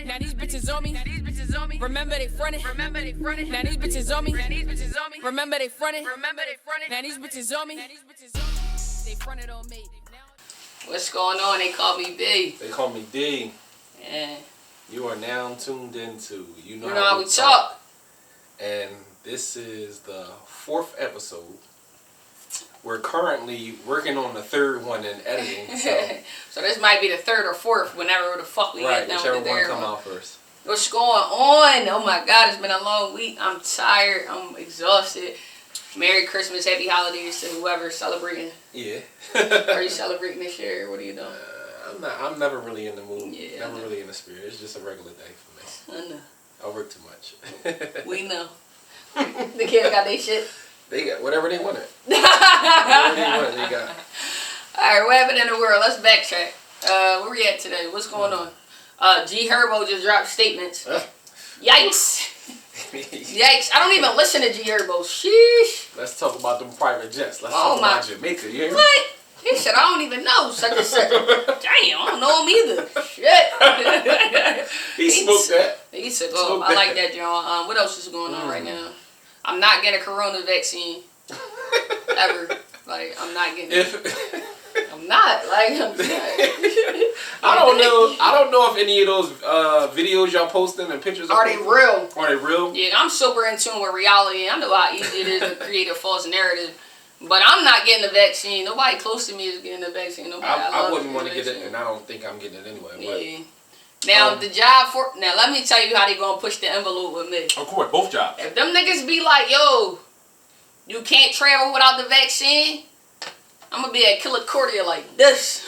Now these bitches on me. Now these bitches on me. Remember they frontin'. Remember they frontin'. Now these bitches on me. Now these bitches on me. Remember they frontin'. Remember they frontin'. Now these bitches on me. Now these bitches on me. They fronted on me. What's going on? They call me B. They call me D. Yeah. You are now tuned into You know how we talk. And this is the 4th episode. We're currently working on the 3rd one in editing. So this might be the 3rd or 4th, whenever the fuck we get down whichever to one there. come out first. What's going on? Oh my God, it's been a long week. I'm tired. I'm exhausted. Merry Christmas, happy holidays to whoever's celebrating. Yeah. Are you celebrating this year? What are you doing? I'm never really in the mood. Yeah, never really in the spirit. It's just a regular day for me. I know. I work too much. We know. The kids got their shit. They got whatever they wanted. Whatever they wanted, they got. Alright, what happened in the world? Let's backtrack. Where we at today? What's going on? G Herbo just dropped statements. Yikes. Yikes. I don't even listen to G Herbo. Sheesh. Let's talk about them private jets. Let's talk about Jamaica. You hear me? What? He said, I don't even know such and such. Damn, I don't know him either. Shit. He smoked that. He said, oh, I like that, John. What else is going on right now? I'm not getting a corona vaccine. Ever. Like, I'm not getting it. I'm not. Like, I'm not. I don't know if any of those videos y'all posting and pictures are they real? Are they real? Yeah, I'm super in tune with reality. I know how easy it is to create a false narrative. But I'm not getting the vaccine. Nobody close to me is getting the vaccine. Nobody I wouldn't want to get it, and I don't think I'm getting it anyway. But, now, the job for... Now, let me tell you how they going to push the envelope with me. Of course, both jobs. If them niggas be like, yo, you can't travel without the vaccine, I'm going to be at Killer Cordia like this.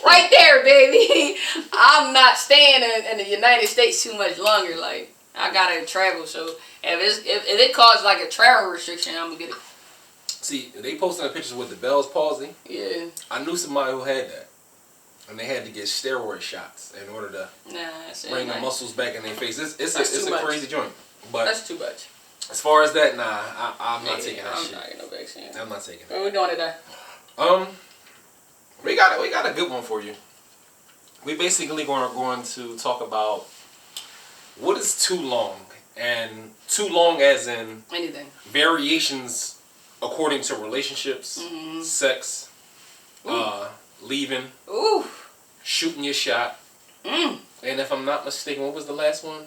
Right there, baby. I'm not staying in the United States too much longer. Like, I got to travel, so... If it caused like a travel restriction, I'm gonna get it. See, they posting the pictures with the Bell's palsy. Yeah. I knew somebody who had that, and they had to get steroid shots in order to bring the muscles back in their face. It's a crazy joint. But that's too much. As far as that, nah, I'm not taking that shit. I'm not getting no vaccine. I'm not taking that. What are we doing today? We got a good one for you. We basically going to talk about what is too long. And too long as in anything. Variations according to relationships, sex, leaving, shooting your shot. And if I'm not mistaken, what was the last one?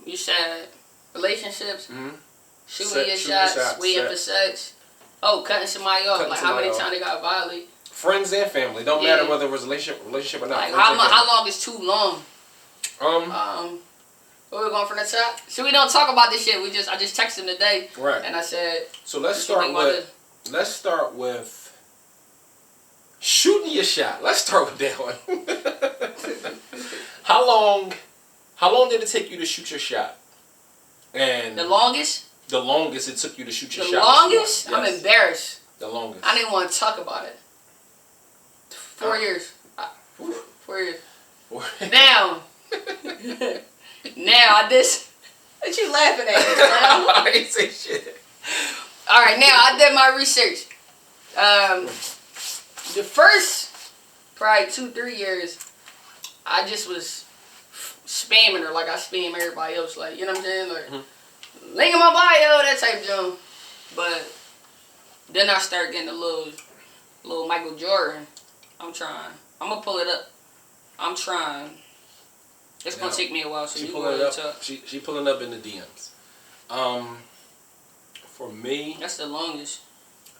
You said relationships, shooting your shots, waiting for sex. Oh, cutting somebody off. Like how many times they got violated? Friends and family. Don't matter whether it was relationship or not. Like how long is too long? Where we going from the top? So we don't talk about this shit. I just texted him today. Right. And I said. So let's start with shooting your shot. Let's start with that one. How long did it take you to shoot your shot? And the longest? The longest it took you to shoot your shot. The longest? Yes. I'm embarrassed. The longest. I didn't want to talk about it. 4 years. 4 years. Now. Now, what you laughing at? I ain't say shit. Alright, now, I did my research. The first, probably 2-3 years, I just was spamming her like I spam everybody else. Like, you know what I'm saying? Like, link in my bio, that type of junk. But then I start getting a little Michael Jordan. I'm trying. I'm going to pull it up. I'm trying. It's gonna take me a while, so you pulling it up. She pulling up in the DMs. For me, that's the longest.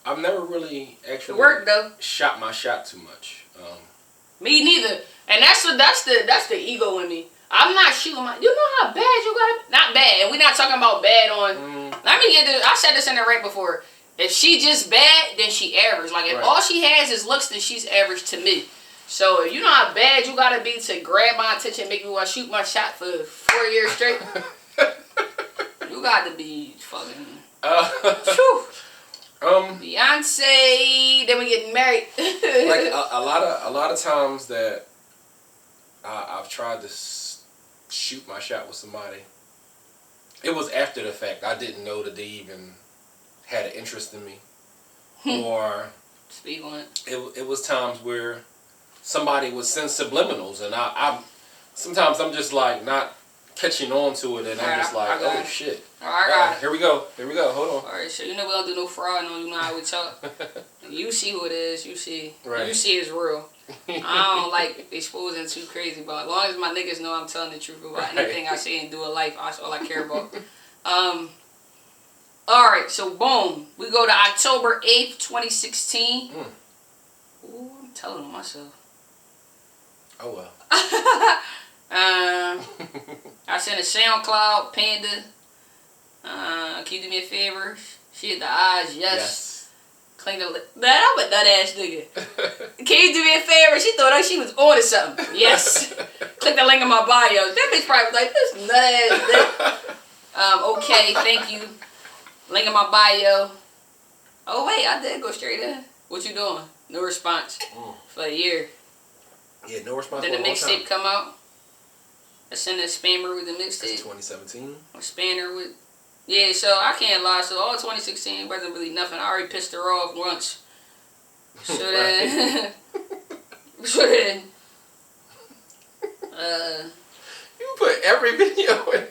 I've never really actually shot my shot too much. Me neither, and that's the ego in me. I'm not shooting my. You know how bad you got? Not bad, and we're not talking about bad on. Let me get this. I said this in the right before. If she just bad, then she average. Like if all she has is looks, then she's average to me. So, you know how bad you gotta be to grab my attention and make me want to shoot my shot for 4 years straight? You gotta be fucking... Beyonce, then we get married. Like, a lot of times that I've tried to shoot my shot with somebody, It was after the fact. I didn't know that they even had an interest in me. Or speak on it. It was times where somebody would send subliminals, and I sometimes I'm just like not catching on to it, and I'm just like, oh shit. Alright, here we go. Hold on. Alright, so you know we don't do no fraud, no, you know how we talk. You see who it is, you see. Right. You see it's real. I don't like exposing too crazy, but as long as my niggas know I'm telling the truth about anything I say and do in life, that's all I care about. Alright, so boom. We go to October 8th, 2016. Ooh, I'm telling on myself. Oh well. I sent a SoundCloud, Panda. Can you do me a favor? She hit the eyes, yes. Clean the lip. Man, I'm a nut ass nigga. Can you do me a favor? She thought she was on to something. Yes. Click the link in my bio. That bitch probably was like, this nut ass nigga. Okay, thank you. Link in my bio. Oh wait, I did go straight in. What you doing? No response for a year. Yeah, no response. Then the mixtape come out. I sent a spammer with the mixtape. 2017. A spanner with. Yeah, so I can't lie. So all 2016 wasn't really nothing. I already pissed her off once. So then. So then. You put every video in.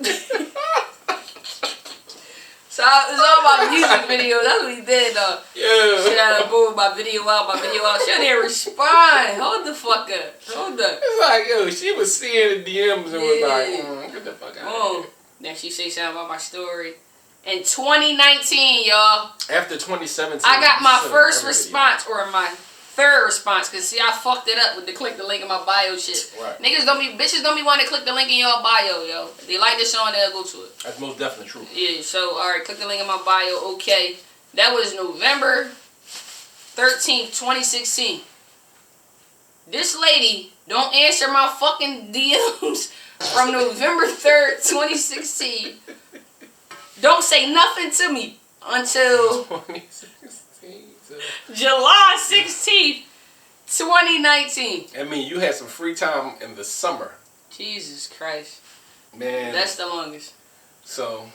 So it's all about music videos. That's what he did, though. Yeah. She had to move my video out. She didn't respond. Hold the fuck up. Hold up. It's like, yo, she was seeing the DMs and was like, get the fuck out of here. Then she say something about my story. In 2019, y'all. After 2017. I got my first response, or my third response, because see, I fucked it up with the click the link in my bio shit. Right. Bitches don't be wanting to click the link in your bio, yo. If they like this song, they'll go to it. That's most definitely true. Yeah, so, alright, click the link in my bio, okay. That was November 13th, 2016. This lady don't answer my fucking DMs from November 3rd, 2016. Don't say nothing to me until 2016. July 16th, 2019. I mean, you had some free time in the summer. Jesus Christ. Man. That's the longest. So,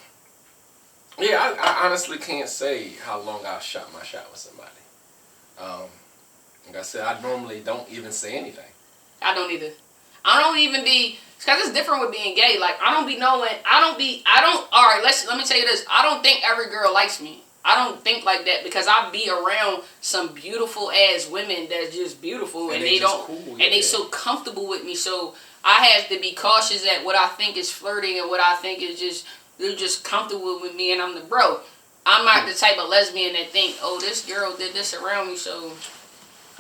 yeah, I honestly can't say how long I shot my shot with somebody. Like I said, I normally don't even say anything. I don't either. I don't even be, because it's different with being gay. Like, I don't be knowing, all right, let me tell you this. I don't think every girl likes me. I don't think like that because I be around some beautiful ass women that's just beautiful and they don't, cool, yeah. And they so comfortable with me. So I have to be cautious at what I think is flirting and what I think is just, they're just comfortable with me and I'm the bro. I'm not the type of lesbian that think, oh, this girl did this around me, so,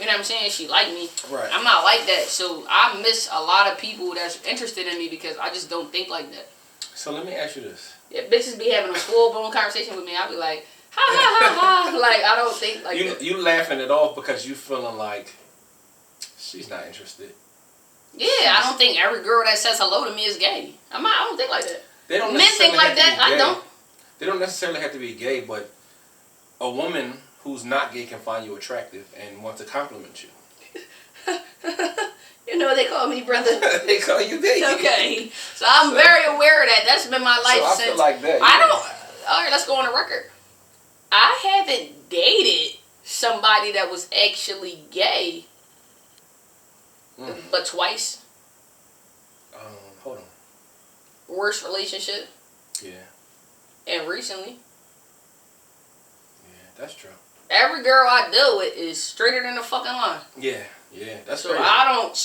you know what I'm saying, she like me. Right. I'm not like that. So I miss a lot of people that's interested in me because I just don't think like that. So let me ask you this. Yeah, bitches be having a full-blown conversation with me. I be like, ha, ha, ha, ha. Like, I don't think like that. You laughing it off because you feeling like she's not interested. Yeah, I don't think every girl that says hello to me is gay. I don't think like that. They don't Men think like that. I don't. They don't necessarily have to be gay, but a woman who's not gay can find you attractive and want to compliment you. You know they call me brother. They call you gay. Okay, so I'm very aware of that. That's been my life so since. I feel like that. I don't. All right, let's go on the record. I haven't dated somebody that was actually gay, but twice. Hold on. Worst relationship. Yeah. And recently. Yeah, that's true. Every girl I deal with is straighter than the fucking line. Yeah, that's so crazy. That's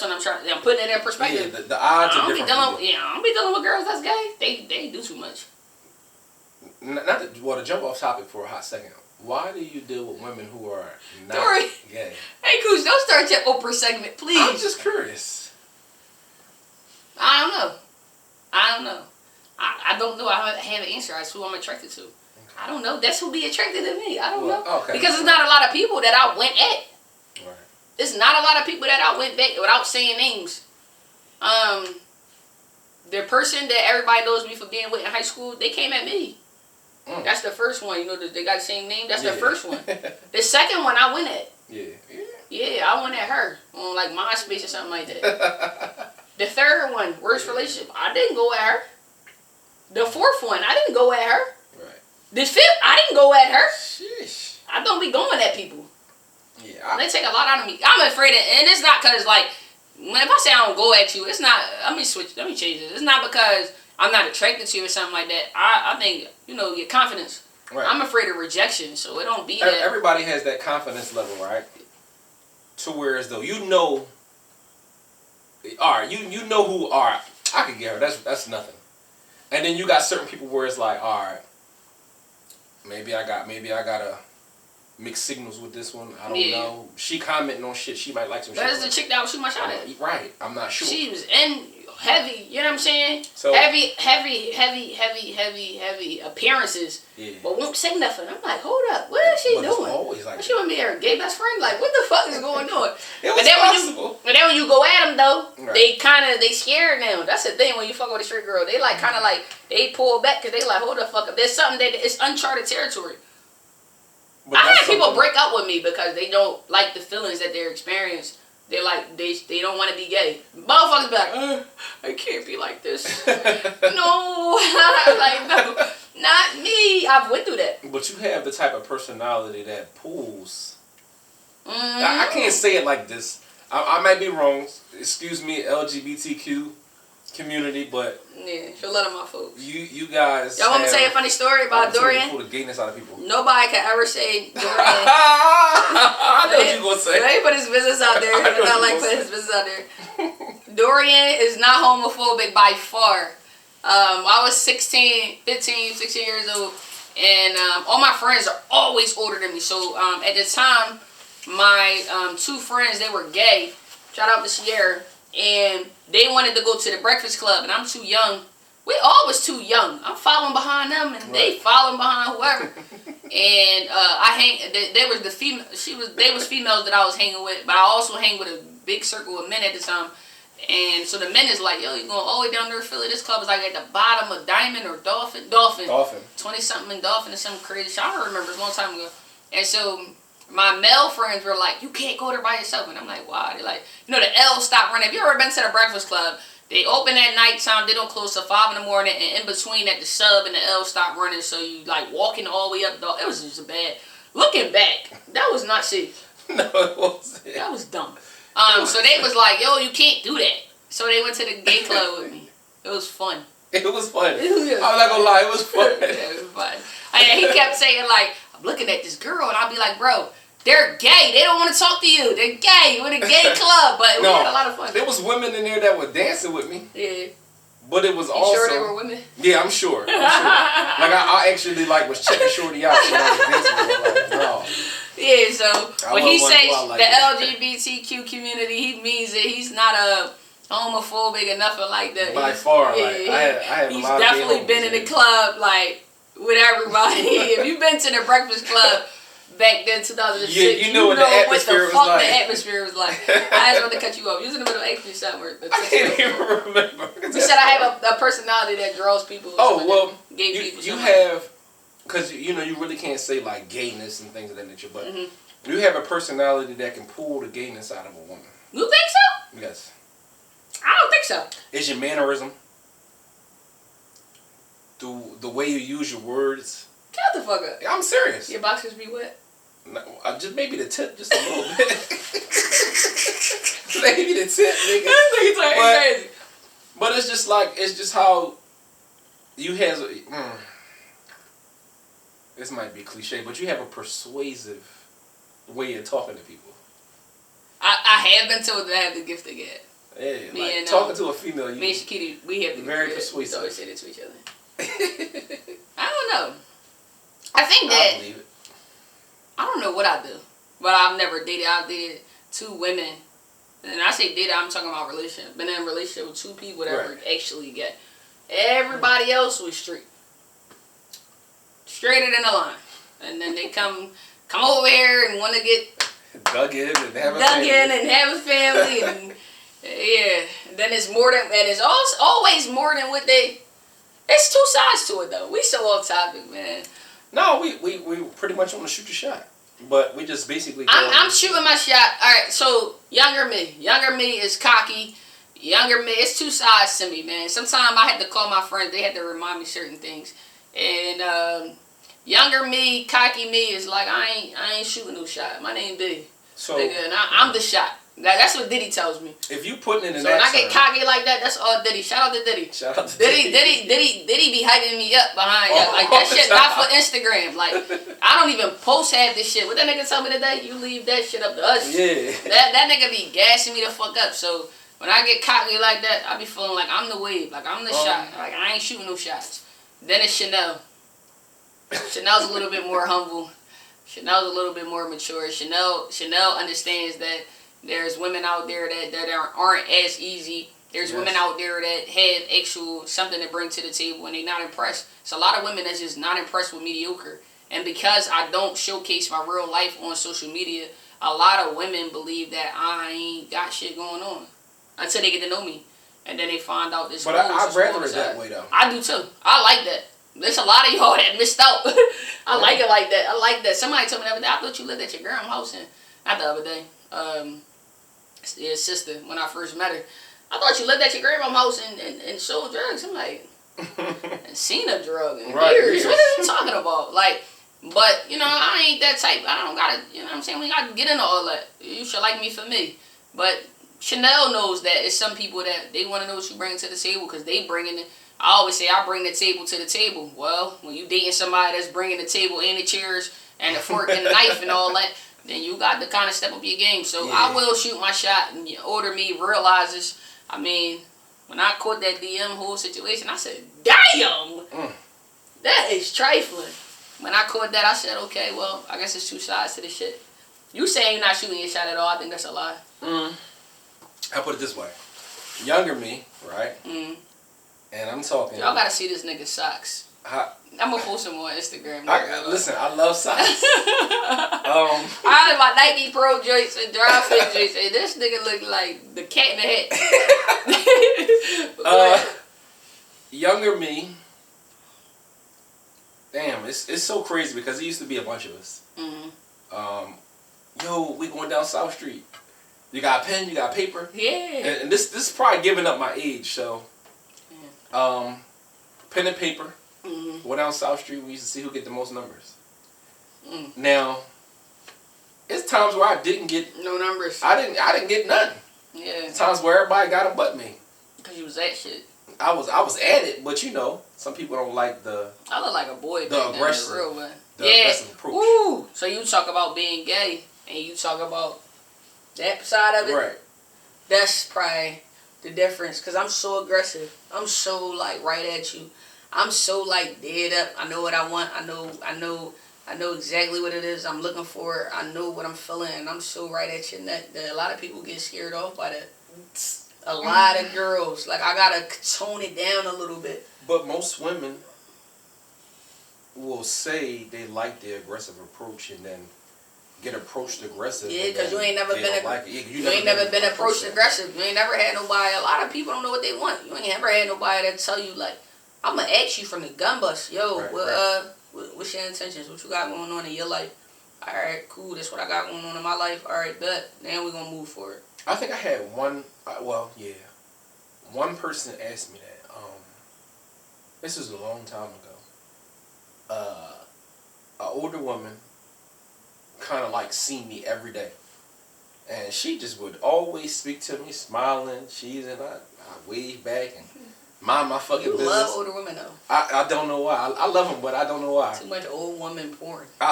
what I'm putting it in perspective. Yeah, the odds are different. I don't be dealing with girls that's gay. They do too much. To jump off topic for a hot second. Why do you deal with women who are not gay? Hey, Coos, don't start your Oprah segment, please. I'm just curious. I don't know. I don't know. I have an answer. That's who I'm attracted to. Okay. I don't know. That's who be attracted to me. I don't know. Okay. Because it's not a lot of people that I went at. Right. It's not a lot of people that I went back without saying names. The person that everybody knows me for being with in high school, they came at me. That's the first one. You know, they got the same name. That's the first one. The second one I went at. Yeah, I went at her on like MySpace or something like that. The third one, worst relationship, I didn't go at her. The fourth one, I didn't go at her. Right. The fifth, I didn't go at her. Sheesh. I don't be going at people. Yeah. They take a lot out of me. I'm afraid of, and it's not because like, when if I say I don't go at you, it's not. Let me change this. It's not because I'm not attracted to you or something like that. I think your confidence. Right. I'm afraid of rejection, so it don't be that. Everybody has that confidence level, right? To where as though all right, you know who, all right, I could get her. That's nothing. And then you got certain people where it's like, all right, maybe I gotta mixed signals with this one. I don't know. She commenting on shit. She might like some shit. That's the chick that was shooting my shot at. Right. I'm not sure. She was heavy. You know what I'm saying? So, heavy appearances. Yeah. But won't say nothing. I'm like, hold up. What is she doing? It's always like she want to be her gay best friend? Like, what the fuck is going on? It was possible. But then when you go at them though, right. they scared now. That's the thing when you fuck with a straight girl. They like kind of like they pull back because they like, hold the fuck up. There's something that it's uncharted territory. But I had people break up with me because they don't like the feelings that they're experiencing. They like they don't want to be gay. Motherfuckers be like, I can't be like this. No, like no, not me. I've went through that. But you have the type of personality that pulls. I can't say it like this. I might be wrong. Excuse me, LGBTQ community, but yeah, she'll let them off, folks. You guys. Y'all want me to tell you a funny story about Dorian? Pull the gayness out of people. Nobody can ever say Dorian. I know what you gonna say. Let me put his business out there. I don't like putting his business out there. Dorian is not homophobic by far. I was 16 years old, and all my friends are always older than me. So at the time, my two friends, they were gay. Shout out to Sierra. And they wanted to go to the Breakfast Club, and I'm too young. We all was too young. I'm following behind them, and they following behind whoever. And they was the female. They was females that I was hanging with, but I also hang with a big circle of men at the time. And so the men is like, yo, you going all the way down there, Philly? This club is like at the bottom of Diamond or Dolphin. 20-something in Dolphin or something crazy shit. I don't remember. It's a long time ago. And so my male friends were like, you can't go there by yourself. And I'm like, why? They're like, the L stop running. Have you ever been to the Breakfast Club? They open at nighttime. They don't close till 5 in the morning. And in between at the sub and the L stop running. So you like walking all the way up. It was just bad. Looking back, that was not safe. No, it wasn't. That was dumb. So they was like, yo, you can't do that. So they went to the gay club with me. It was fun. It was fun. I'm not gonna lie, it was fun. Yeah, it was fun. And he kept saying like, I'm looking at this girl, and I'll be like, bro, they're gay. They don't want to talk to you. They're gay. We're in a gay club. But we had a lot of fun. There was women in there that were dancing with me. Yeah. But it was you also... sure they were women? Yeah, I'm sure. Like, I actually, was checking Shorty out when I was dancing with her. Like, no. Yeah, so when he says like the LGBTQ community, he means that he's not a homophobic or nothing like that. By far, yeah, I have he's a lot definitely of been in the club, like, with everybody. If you've been to the Breakfast Club back then, 2006, you know what the atmosphere was like. The atmosphere was like. I just want to cut you off. You was in the middle of asking me something. I can't even remember. You said I have a personality that draws people. Oh, well, gay people. You have, because, you really can't say, like, gayness and things of that nature, but you have a personality that can pull the gayness out of a woman. You think so? Yes. I don't think so. It's your mannerism. The way you use your words. Shut the fuck up. I'm serious. Your boxers be wet? No, just maybe the tip, just a little bit. Maybe the tip, nigga. But it's just how you have. This might be cliche, but you have a persuasive way of talking to people. I have been told that I have the gift of gab. Yeah, like talking to a female. Me and Shakiti, we have the very persuasive. We always say that to each other. I don't know. I think that. I believe it. I don't know what I do, but I've never dated. I've dated 2 women, and I say dated, I'm talking about relationship. Been in a relationship with 2 people that were actually gay. Everybody else was straighter than the line, and then they come over here and want to get dug in and have a family, and yeah. And then it's more than, and it's always more than what they. It's 2 sides to it though. We so off topic, man. No, we pretty much want to shoot your shot, but we just basically. I'm shooting my shot. All right, so younger me is cocky, Younger me, it's two sides to me, man. Sometimes I had to call my friends. They had to remind me certain things. And younger me, cocky me is like, I ain't shooting no shot. My name B. So, nigga, and I'm the shot. That's what Diddy tells me. If you putting it in so that when I get cocky like that, that's all Diddy. Shout out to Diddy. Shout out to Diddy. Diddy be hyping me up behind like that shit not for Instagram. Like I don't even post half this shit. What that nigga tell me today? You leave that shit up to us. Yeah. That nigga be gassing me the fuck up. So when I get cocky like that, I be feeling like I'm the wave, like I'm the shot. Like I ain't shooting no shots. Then it's Chanel. Chanel's a little bit more humble. Chanel's a little bit more mature. Chanel understands that there's women out there that aren't as easy. There's women out there that have actual something to bring to the table and they're not impressed. It's a lot of women that's just not impressed with mediocre. And because I don't showcase my real life on social media, a lot of women believe that I ain't got shit going on until they get to know me. And then they find out this. But I'd rather it that way though. I do too. I like that. There's a lot of y'all that missed out. I like it like that. I like that. Somebody told me the other day, I thought you lived at your grandma's house. And not the other day. His sister, when I first met her. I thought you lived at your grandma's house and sold drugs. I'm like, and seen a drug in years. What are you talking about? Like, but, you know, I ain't that type. I don't gotta, you know what I'm saying? We gotta get into all that. You should like me for me. But Chanel knows that it's some people that they want to know what you bring to the table because they bringing it. I always say I bring the table to the table. Well, when you dating somebody that's bringing the table and the chairs and the fork and the knife and all that, then you got to kind of step up your game. So I will shoot my shot, and the older me realizes. I mean, when I caught that DM whole situation, I said, "Damn, that is trifling." When I caught that, I said, "Okay, well, I guess it's two sides to the shit." You saying you're not shooting your shot at all? I think that's a lie. I'll put it this way: younger me, right? And I'm talking. Y'all gotta see this nigga's socks. I'm gonna post them on Instagram. Listen, I love socks. I had my Nike Pro joints and dry fit joints, and this nigga look like the cat in the hat. Younger me. Damn, it's so crazy because it used to be a bunch of us. Yo, we going down South Street. You got a pen, you got paper. Yeah. And this is probably giving up my age, so. Pen and paper. Went down South Street. We used to see who get the most numbers. Now, it's times where I didn't get no numbers. I didn't get none. Yeah. Times where everybody got them but me. Cause you was that shit. I was at it, but you know, some people don't like the. I look like a boy. The aggressive. Real way. Aggressive approach. Woo. So you talk about being gay, and you talk about that side of it. Right. That's probably the difference. Cause I'm so aggressive. I'm so like right at you. I'm so like dead up. I know what I want. I know exactly what it is I'm looking for. I know what I'm feeling, and I'm so right at your neck that a lot of people get scared off by that. A lot of girls, like I gotta tone it down a little bit. But most women will say they like the aggressive approach and then get approached aggressive. Yeah, because you ain't never been you ain't never been approached aggressive. You ain't never had nobody. A lot of people don't know what they want. You ain't ever had nobody that tell you like, I'm gonna ask you from the gun bust, yo, what's your intentions? What you got going on in your life? All right, cool. That's what I got going on in my life. All right, bet. Then we gonna move forward. I think I had one. One person asked me that. This was a long time ago. An older woman, kind of like seen me every day, and she just would always speak to me, smiling, cheesing. I wave back and. Mind my fucking business. You love older women though. I don't know why. I love them, but I don't know why. Too much old woman porn. You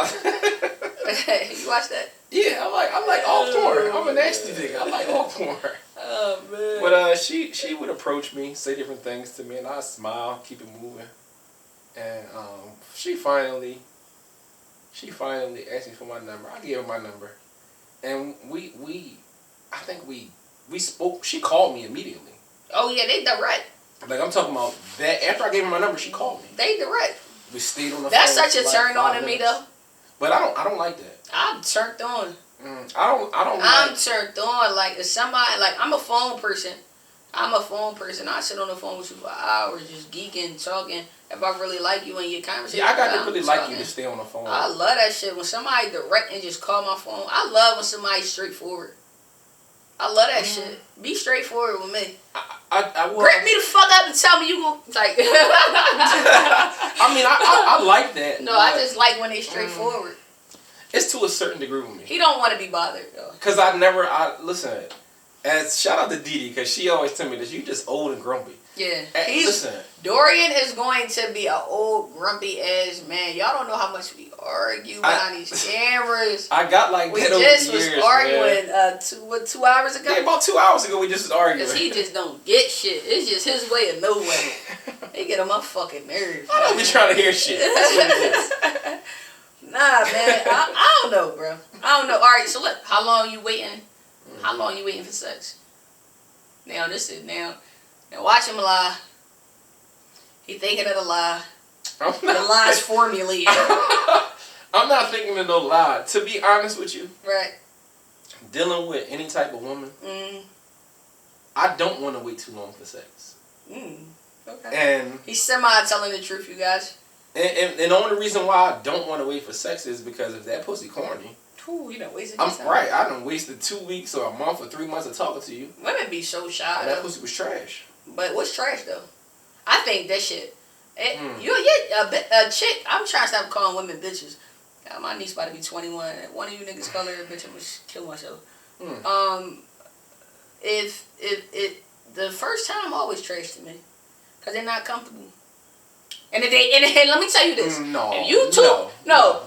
watch that? Yeah, I like all porn. I'm a nasty nigga. I like all porn. Oh man. But she would approach me, say different things to me, and I smile, keep it moving. And she finally asked me for my number. I gave her my number, and I think we spoke. She called me immediately. Oh yeah, they direct. Like, I'm talking about that. After I gave her my number, she called me. They direct. We stayed on the phone. That's such a like turn on to me, though. But I don't like that. I'm turned on. I'm turned on. Like, if somebody, like, I'm a phone person. I sit on the phone with you for hours, just geeking, talking. If I really like you and your conversation. Yeah, I got to really like you to stay on the phone. I love that shit. When somebody direct and just call my phone. I love when somebody's straightforward. I love that shit. Be straightforward with me. Grip me the fuck up and tell me you gon' like. I mean, I like that. No, I just like when they straightforward. It's to a certain degree with me. He don't want to be bothered though. Cause listen. As shout out to Didi, cause she always tell me that you just old and grumpy. Yeah, listen. Dorian is going to be an old grumpy ass man. Y'all don't know how much we argue behind these cameras. I got like we that just over the years, was arguing 2 hours ago. Yeah, about 2 hours ago we just was arguing. Cause he just don't get shit. It's just his way or no way. They get on my fucking nerves. I don't be trying to hear shit. That's what it is. Nah, man. I don't know, bro. I don't know. All right, so look, how long you waiting? How long you waiting for sex? Now watch him lie. He thinking of the lie. The lie's formulated. I'm not thinking of no lie. To be honest with you, Right. Dealing with any type of woman, I don't want to wait too long for sex. Okay. And he's semi telling the truth, you guys. And the only reason why I don't want to wait for sex is because if that pussy corny. Ooh, you done wasted I'm your time. right. I done wasted 2 weeks or a month or 3 months of talking to you. Women be so shy. And that pussy was trash. But what's trash though? I think that shit. A chick. I'm trying to stop calling women bitches. My niece about to be 21. One of you niggas call her a bitch, I'm gonna kill myself. If the first time always trash to me, cause they're not comfortable. And if and let me tell you this. No. If you too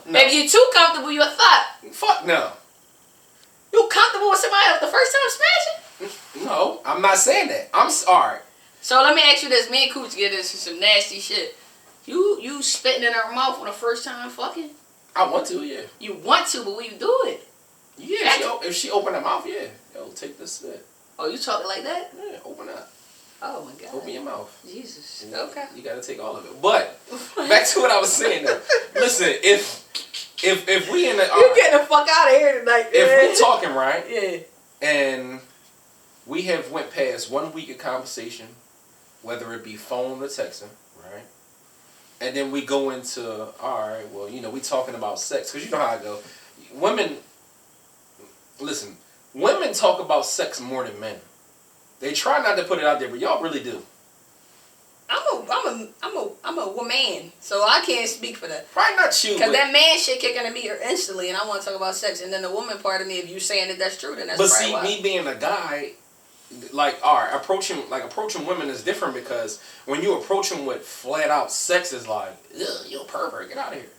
if you too comfortable, you're a thought. Fuck no. You comfortable with somebody else the first time smashing? No, I'm not saying that. I'm sorry. So let me ask you this. Me and Cooch get into some nasty shit. You spitting in her mouth on the first time fucking? I want to, yeah. You want to, but will you do it? Yeah, if she open her mouth, yeah. Yo, take this spit. Oh, you talking like that? Yeah, open up. Oh my God. Open your mouth. Jesus. Okay. You gotta take all of it. But back to what I was saying though. Listen, if we in the you getting the fuck out of here tonight, man. If we talking right, yeah, and we have went past 1 week of conversation, whether it be phone or texting, right? And then we go into, all right, well, we talking about sex. Because you know how I go. Women talk about sex more than men. They try not to put it out there, but y'all really do. I'm a woman, so I can't speak for that. Probably not you. Because that man shit kicking to me instantly, and I want to talk about sex. And then the woman part of me, if you saying that that's true, then that's probably why. But see, me being a guy, approaching women is different because when you approach them with flat out sex, is like, ugh, you're a pervert, get out of here.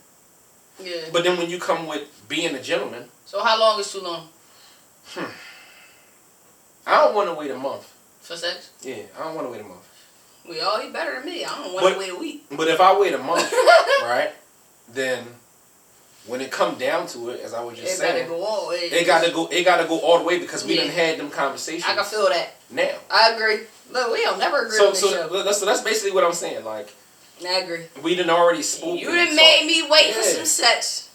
Yeah. But then when you come with being a gentleman. So how long is too long? I don't want to wait a month. For sex? Yeah, I don't want to wait a month. Well, he better than me. I don't want to wait a week. But if I wait a month, right, then when it come down to it, as I was just saying, it gotta go all the way because we done had them conversations. I can feel that. Now. I agree. Look, we don't never agree on this show. So that's basically what I'm saying. Like, I agree. We done already spoken. You done made me wait for some sex.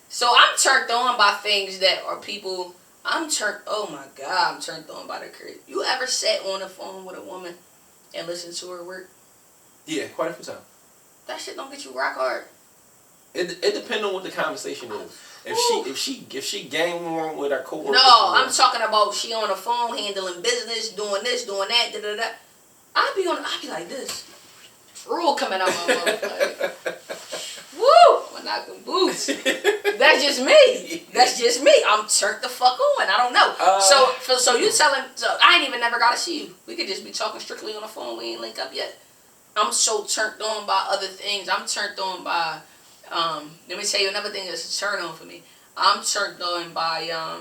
So I'm turned on by things that are people. Oh my God, I'm turned on by the crib. You ever sat on the phone with a woman and listened to her work? Yeah, quite a few times. That shit don't get you rock hard. It depends on what the conversation is. If she gang on with her coworkers. No, I'm talking about she on the phone handling business, doing this, doing that, da da da. I be like this. Drool coming out my mouth. Like, woo! I'm knocking boots. That's just me. That's just me. I'm turned the fuck on. I don't know. So you telling? So I ain't even never gotta see you. We could just be talking strictly on the phone. We ain't link up yet. I'm so turned on by other things. I'm turned on by. Let me tell you another thing that's a turn on for me. I'm turned on by. Y'all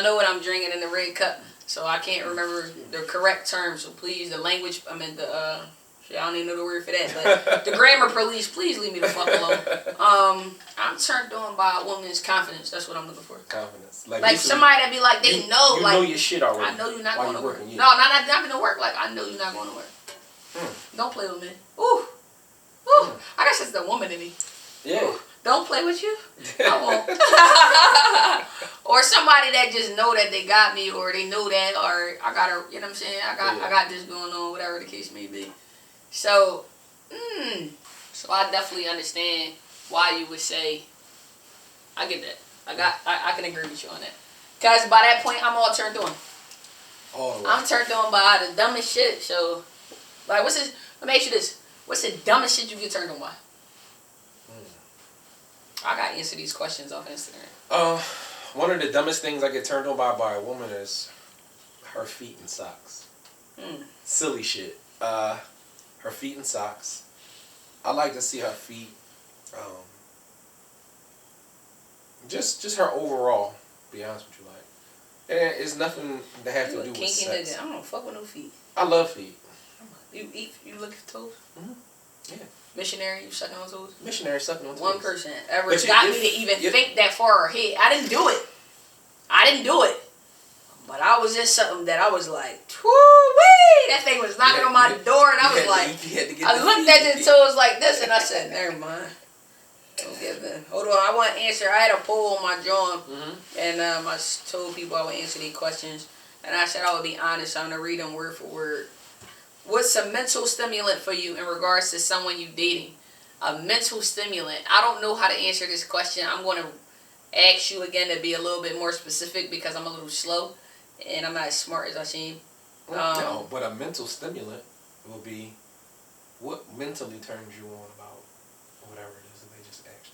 know what I'm drinking in the red cup. So I can't remember the correct term. So please, the language. I mean the. I don't even know the word for that, but the grammar police, please leave me the fuck alone. I'm turned on by a woman's confidence. That's what I'm looking for. Confidence, like somebody that be like, they know, you like, know your shit already. I know you're not going to work. Yeah. No, not going to work. Like, I know you're not going to work. Don't play with me. Ooh, I guess it's the woman in me. Yeah. Ooh, don't play with you. I won't. Or somebody that just know that they got me, or they know that, or I got to, you know what I'm saying? I got this going on, whatever the case may be. So, so I definitely understand why you would say, I get that. I can agree with you on that. Because by that point, I'm all turned on. All the way. I'm turned on by the dumbest shit. So, like, let me ask you this. What's the dumbest shit you get turned on by? I got to answer these questions off Instagram. One of the dumbest things I get turned on by a woman is her feet and socks. Silly shit. Her feet and socks. I like to see her feet. Just her overall. Be honest with you, like, and it's nothing to have to do with sex. I don't fuck with no feet. I love feet. You look at toes? Yeah. Missionary, you sucking on toes? Missionary sucking on toes. One person ever got me to even think that far ahead. I didn't do it. But I was in something that I was like, woo-wee! That thing was knocking on my door, and I was like, I looked at the toes like this, and I said, never mind. Hold on, I want to answer. I had a poll on my John, and I told people I would answer these questions, and I said I would be honest. I'm going to read them word for word. What's a mental stimulant for you in regards to someone you dating? A mental stimulant. I don't know how to answer this question. I'm going to ask you again to be a little bit more specific because I'm a little slow, and I'm not as smart as I seem. No, but a mental stimulant will be what mentally turns you on about whatever it is that they just asked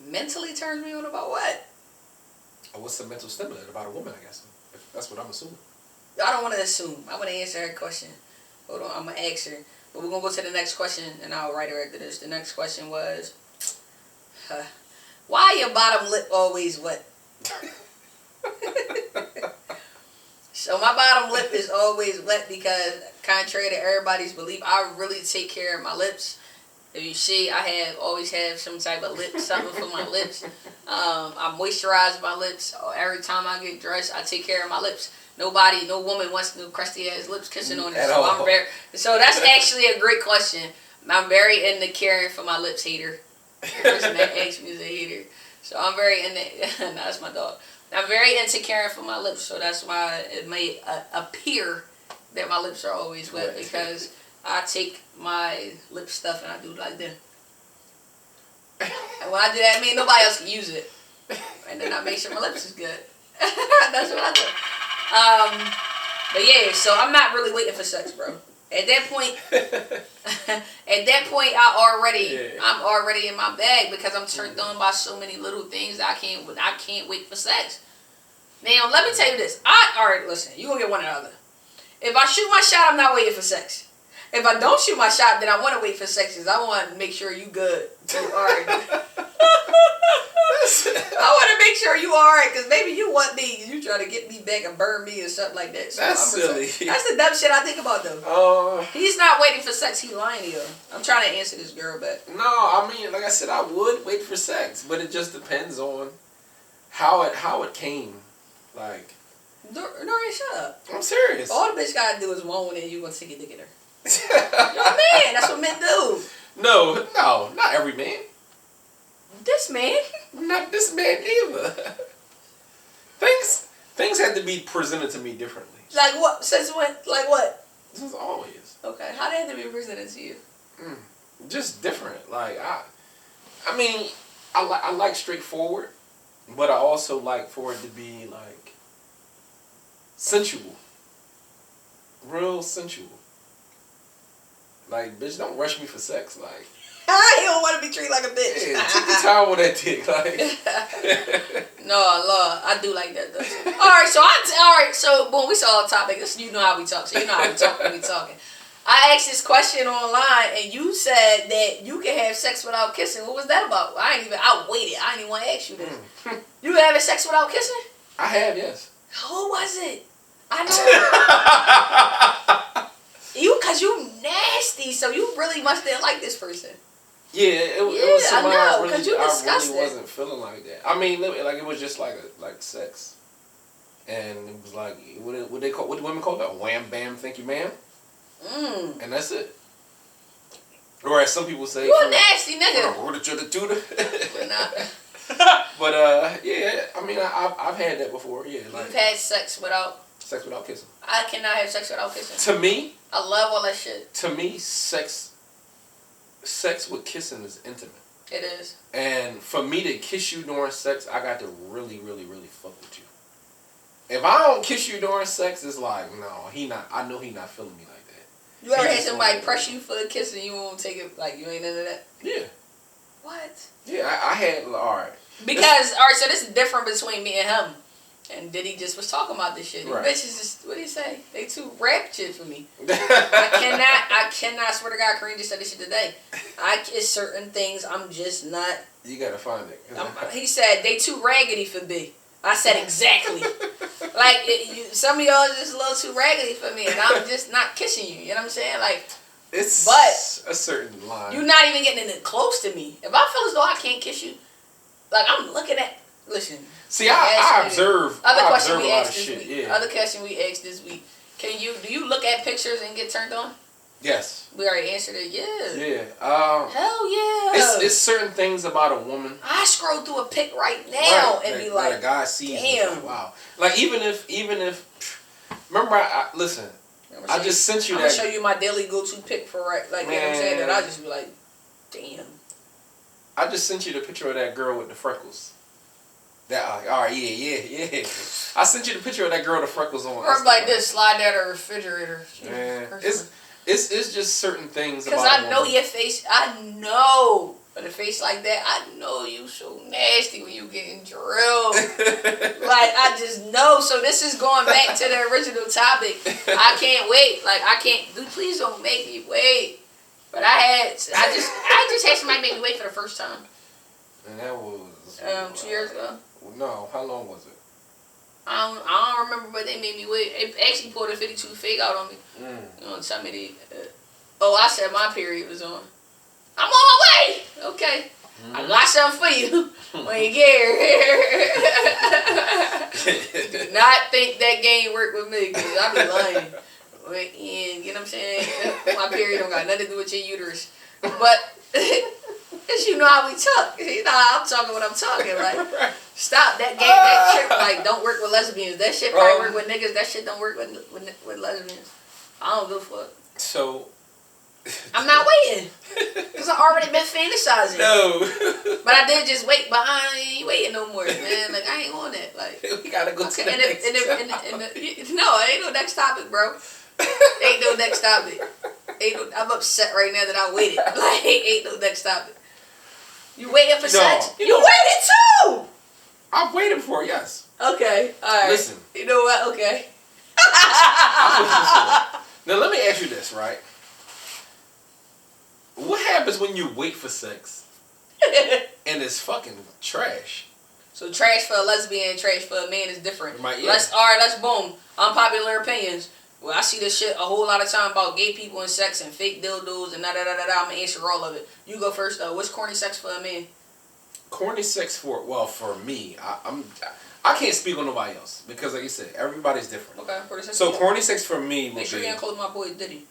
you. Mentally turns me on about what? What's the mental stimulant about a woman, I guess? That's what I'm assuming. I don't want to assume. I want to answer her question. Hold on, I'm going to ask her. But we're going to go to the next question, and I'll write her after this. The next question was, why your bottom lip always wet? So my bottom lip is always wet because, contrary to everybody's belief, I really take care of my lips. If you see, I always have some type of something for my lips. I moisturize my lips. Every time I get dressed, I take care of my lips. No woman wants no crusty ass lips kissing on it. So that's actually a great question. I'm very into caring for my lips, hater. The person that asked me is a hater. So I'm very into, no, that's my dog. I'm very into caring for my lips, so that's why it may appear that my lips are always wet, because I take my lip stuff and I do like that. And when I do that, I mean nobody else can use it. And then I make sure my lips is good. That's what I do. But yeah, so I'm not really waiting for sex, bro. At that point, I'm already in my bag because I'm turned on by so many little things that I can't wait for sex. Now, let me tell you this. Alright, listen, you gonna get one or the other. If I shoot my shot, I'm not waiting for sex. If I don't shoot my shot, then I want to wait for sex because I want to make sure you good. Alright. I want to make sure you alright because maybe you want me, you trying to get me back and burn me or something like that. So that's silly. That's the dumb shit I think about though. He's not waiting for sex, he's lying to you. I'm trying to answer this girl back. No, I mean, like I said, I would wait for sex, but it just depends on how it came. Like, Dorian, shut up. I'm serious. All the bitch gotta do is moan and you gonna take a dick in her. You're a man. That's what men do. No, not every man. This man? Not this man either. Things had to be presented to me differently. Like what? Since when? Like what? Since always. Okay. How did it have to be presented to you? Just different. Like I mean, I like straightforward, but I also like for it to be like sensual. Real sensual. Like, bitch, don't rush me for sex. Like, you don't want to be treated like a bitch. Yeah, take your time with that dick. Like, no, Lord, I do like that though. All right. So, boom, we saw a topic. You know how we talk. So you know how we talk when we talking. I asked this question online, and you said that you can have sex without kissing. What was that about? I waited. I didn't even want to ask you this. You having sex without kissing? I have, yes. Who was it? I know. Cause you nasty, so you really must didn't like this person. Yeah, it was somebody I know, really, cause you disgusting. I really wasn't feeling like that. I mean, like it was just like sex, and it was like what do women call that? Wham bam, thank you, ma'am. And that's it. Or as some people say, you a nasty nigga. But not. Yeah, I mean, I've had that before. Yeah, like, you've had sex without kissing. I cannot have sex without kissing. To me, I love all that shit. To me, sex with kissing is intimate. It is. And for me to kiss you during sex, I got to really, really, really fuck with you. If I don't kiss you during sex, it's like, no, he not. I know he not feeling me like that. You ever had somebody press you for a kiss and you won't take it, like you ain't into that? Yeah. What? Yeah, I had, alright. Because, alright, so this is different between me and him. And Diddy just was talking about this shit. Right. Bitches just, what do you say? They too ratchet for me. I cannot, I swear to God, Kareem just said this shit today. I kiss certain things, I'm just not. You gotta find it. He said, they too raggedy for me. I said, exactly. Like, some of y'all just a little too raggedy for me, and I'm just not kissing you. You know what I'm saying? Like, it's but a certain line. You're not even getting it close to me. If I feel as though I can't kiss you, like, I'm looking at, listen. See, I observe. Other I question observe we a lot asked of this shit. week. Yeah. Other question we asked this week. Do you look at pictures and get turned on? Yes. We already answered it. Yeah. Yeah. Hell yeah. It's certain things about a woman. I scroll through a pic right now and be like, a guy sees. damn. Like, wow. Like even if, remember, listen. I just sent you that. I'm gonna show you my daily go-to pic for like you know what I'm saying. That I just be like, damn. I just sent you the picture of that girl with the freckles. That all right, yeah. I sent you the picture of that girl with the freckles on. Or like this, slide that or refrigerator. Man, it's just certain things. Because I know your face. I know. But a face like that, I know you so nasty when you getting drilled. Like, I just know. So this is going back to the original topic. I can't wait. Like, I can't. Dude, please don't make me wait. But I just had somebody make me wait for the first time. And that was 2 years ago. No, how long was it? I don't remember, but they made me wait. It actually pulled a 52 fake out on me. You know, tell me I said my period was on. I'm on my way. Okay. I got something for you when you get here. Do not think that game worked with me, because I be lying. And, you know what I'm saying? My period don't got nothing to do with your uterus. But, because you know how we talk. You know how I'm talking what I'm talking. Like, stop that game, that shit. Like, don't work with lesbians. That shit probably work with niggas. That shit don't work with lesbians. I don't give a fuck. So... I'm not waiting. Because I already been fantasizing. No. But I did just wait, but I ain't waiting no more, man. Like, I ain't on that. Like, we gotta go to the next topic. No, ain't no next topic, bro. Ain't no next topic. I'm upset right now that I waited. Like, ain't no next topic. You waiting for sex? You waited too! I've waited for it, yes. Okay, alright. Listen. You know what? Okay. Now, let me ask you this, right? What happens when you wait for sex and it's fucking trash? So trash for a lesbian and trash for a man is different. Right, yeah. Let's boom. Unpopular opinions. Well, I see this shit a whole lot of time about gay people and sex and fake dildos and I'm gonna answer all of it. You go first though. What's corny sex for a man? Corny sex for me, I can't speak on nobody else because, like you said, everybody's different. Okay, corny sex. So corny sex for me would make sure you include my boy Diddy.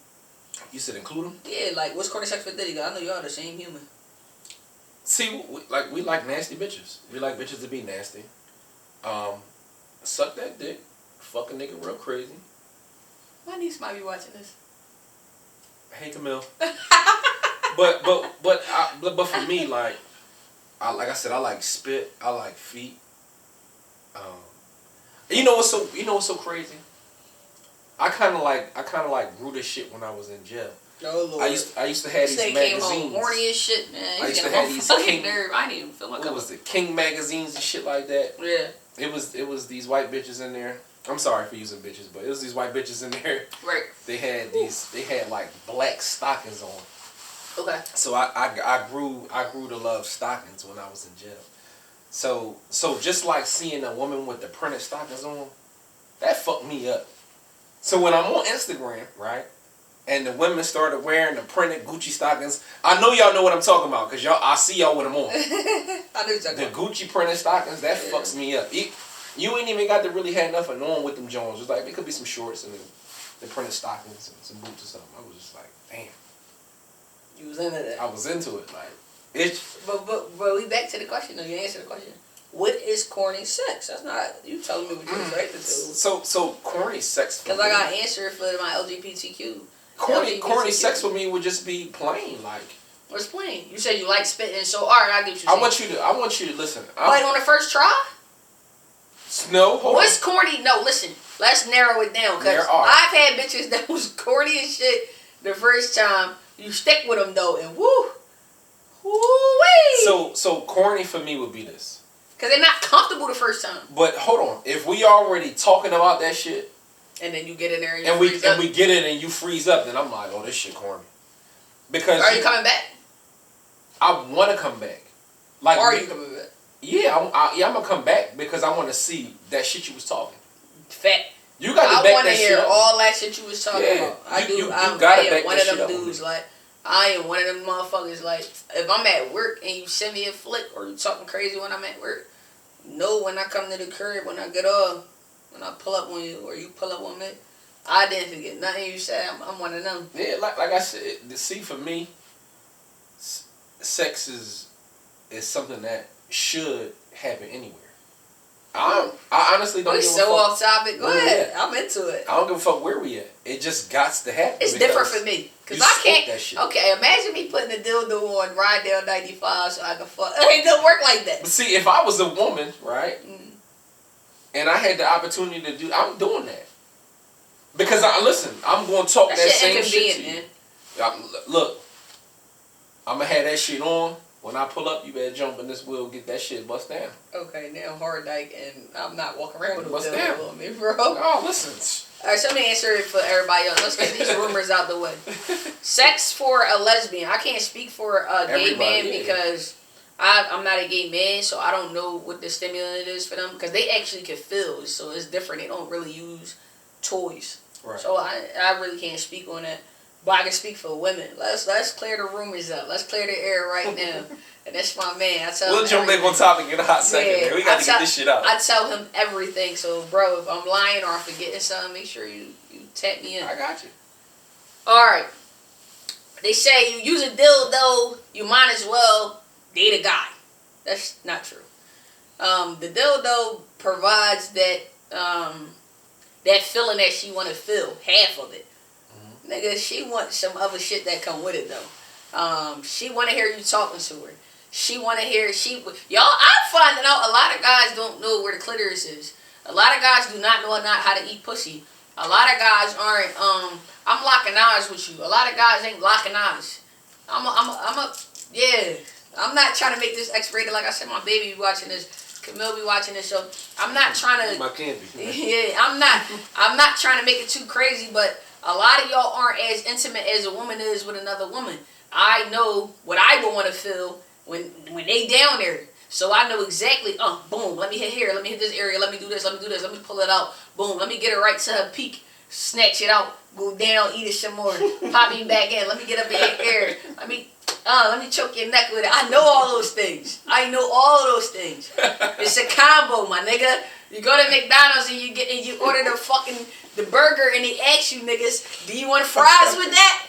You said include him? Yeah, like what's corny sex for Diddy? I know y'all the same human. See, we like nasty bitches. We like bitches to be nasty. Suck that dick, fuck a nigga real crazy. My niece might be watching this. Hey Camille. but for me, like I said, I like spit. I like feet. You know what's so crazy? I kind of like grew this shit when I was in jail. Oh Lord. I used to have these magazines. Came home horny as shit, man. I used to have these King nerve. I didn't even feel my what was it? King magazines and shit like that. Yeah. It was these white bitches in there. I'm sorry for using bitches, but it was these white bitches in there. Right. They had like black stockings on. Okay. So I grew to love stockings when I was in jail. So just like seeing a woman with the printed stockings on, that fucked me up. So when I'm on Instagram, right, and the women started wearing the printed Gucci stockings, I know y'all know what I'm talking about, because I see y'all with them on. I know exactly. The Gucci printed stockings, that fucks me up. You ain't even got to really have nothing on with them Jones. It's like, it could be some shorts and the printed stockings and some boots or something. I was just like, damn. You was into that. I was into it, like, it's... But we back to the question, though. You answered the question. What is corny sex? That's not, you telling me what you're attracted to. So corny sex... Because I got to answer for my LGBTQ. Corny sex for me would just be plain, like... What's plain? You said you like spitting, so alright, I get what you're saying. I want you to listen. Like on the first try? No, hold What's corny? No, listen. Let's narrow it down. Because I've had bitches that was corny as shit the first time. You stick with them, though, and woo. Woo-wee. So corny for me would be this. Because they're not comfortable the first time. But hold on. If we already talking about that shit. And then you get in there and we get in and you freeze up, then I'm like, oh, this shit corny. Because are you coming back? I want to come back. Like, are you coming back? Yeah, I'm gonna come back because I want to see that shit you was talking. Fact. You got to back want to that hear shit up. all that shit you was talking about. I am one of them dudes. Like, I am one of them motherfuckers. Like, if I'm at work and you send me a flick or you talking crazy when I'm at work, no, when I come to the crib, when I get off, when I pull up on you or you pull up on me, I didn't forget nothing you said. I'm one of them. Yeah, like I said, see, for me, sex is something that should happen anywhere. I honestly don't give a fuck. So off topic. Go ahead. I'm into it. I don't give a fuck where we at. It just gots to happen. It's different for me. Because I can't. That shit. Okay, imagine me putting a dildo on Ride Down 95 so I can fuck. It don't work like that. But see, if I was a woman, right, and I had the opportunity to do, I'm doing that. Because, listen, I'm going to talk that same shit to you. Look, I'm going to have that shit on. When I pull up, you better jump in this wheel, get that shit bust down. Okay, now hard dyke, and I'm not walking around with a bust down on me, bro. Oh, listen. All right, so let me answer it for everybody else. Let's get these rumors out the way. Sex for a lesbian. I can't speak for a gay man because I'm not a gay man, so I don't know what the stimulant is for them because they actually can feel, so it's different. They don't really use toys. Right. So I really can't speak on that. But I can speak for women. Let's clear the rumors up. Let's clear the air right now. And that's my man. We'll jump back on topic in a hot second, man. We got to get this shit out. I tell him everything. So, bro, if I'm lying or I'm forgetting something, make sure you tap me in. I got you. All right. They say you use a dildo, you might as well date a guy. That's not true. The dildo provides that that feeling that she want to feel, half of it. Nigga, she wants some other shit that come with it, though. She want to hear you talking to her. She want to hear, y'all, I'm finding out a lot of guys don't know where the clitoris is. A lot of guys do not know how to eat pussy. A lot of guys aren't, I'm locking eyes with you. A lot of guys ain't locking eyes. I'm not trying to make this X-rated. Like I said, my baby be watching this. Camille be watching this, so I'm not trying to. My candy. Yeah, I'm not trying to make it too crazy, but a lot of y'all aren't as intimate as a woman is with another woman. I know what I would want to feel when they down there. So I know exactly, boom, let me hit here, let me hit this area, let me do this, let me pull it out, boom, let me get it right to her peak, snatch it out, go down, eat it some more, pop me back in, let me get up in the air, let me choke your neck with it. I know all those things. It's a combo, my nigga. You go to McDonald's and you order the burger and they ask you niggas, do you want fries with that?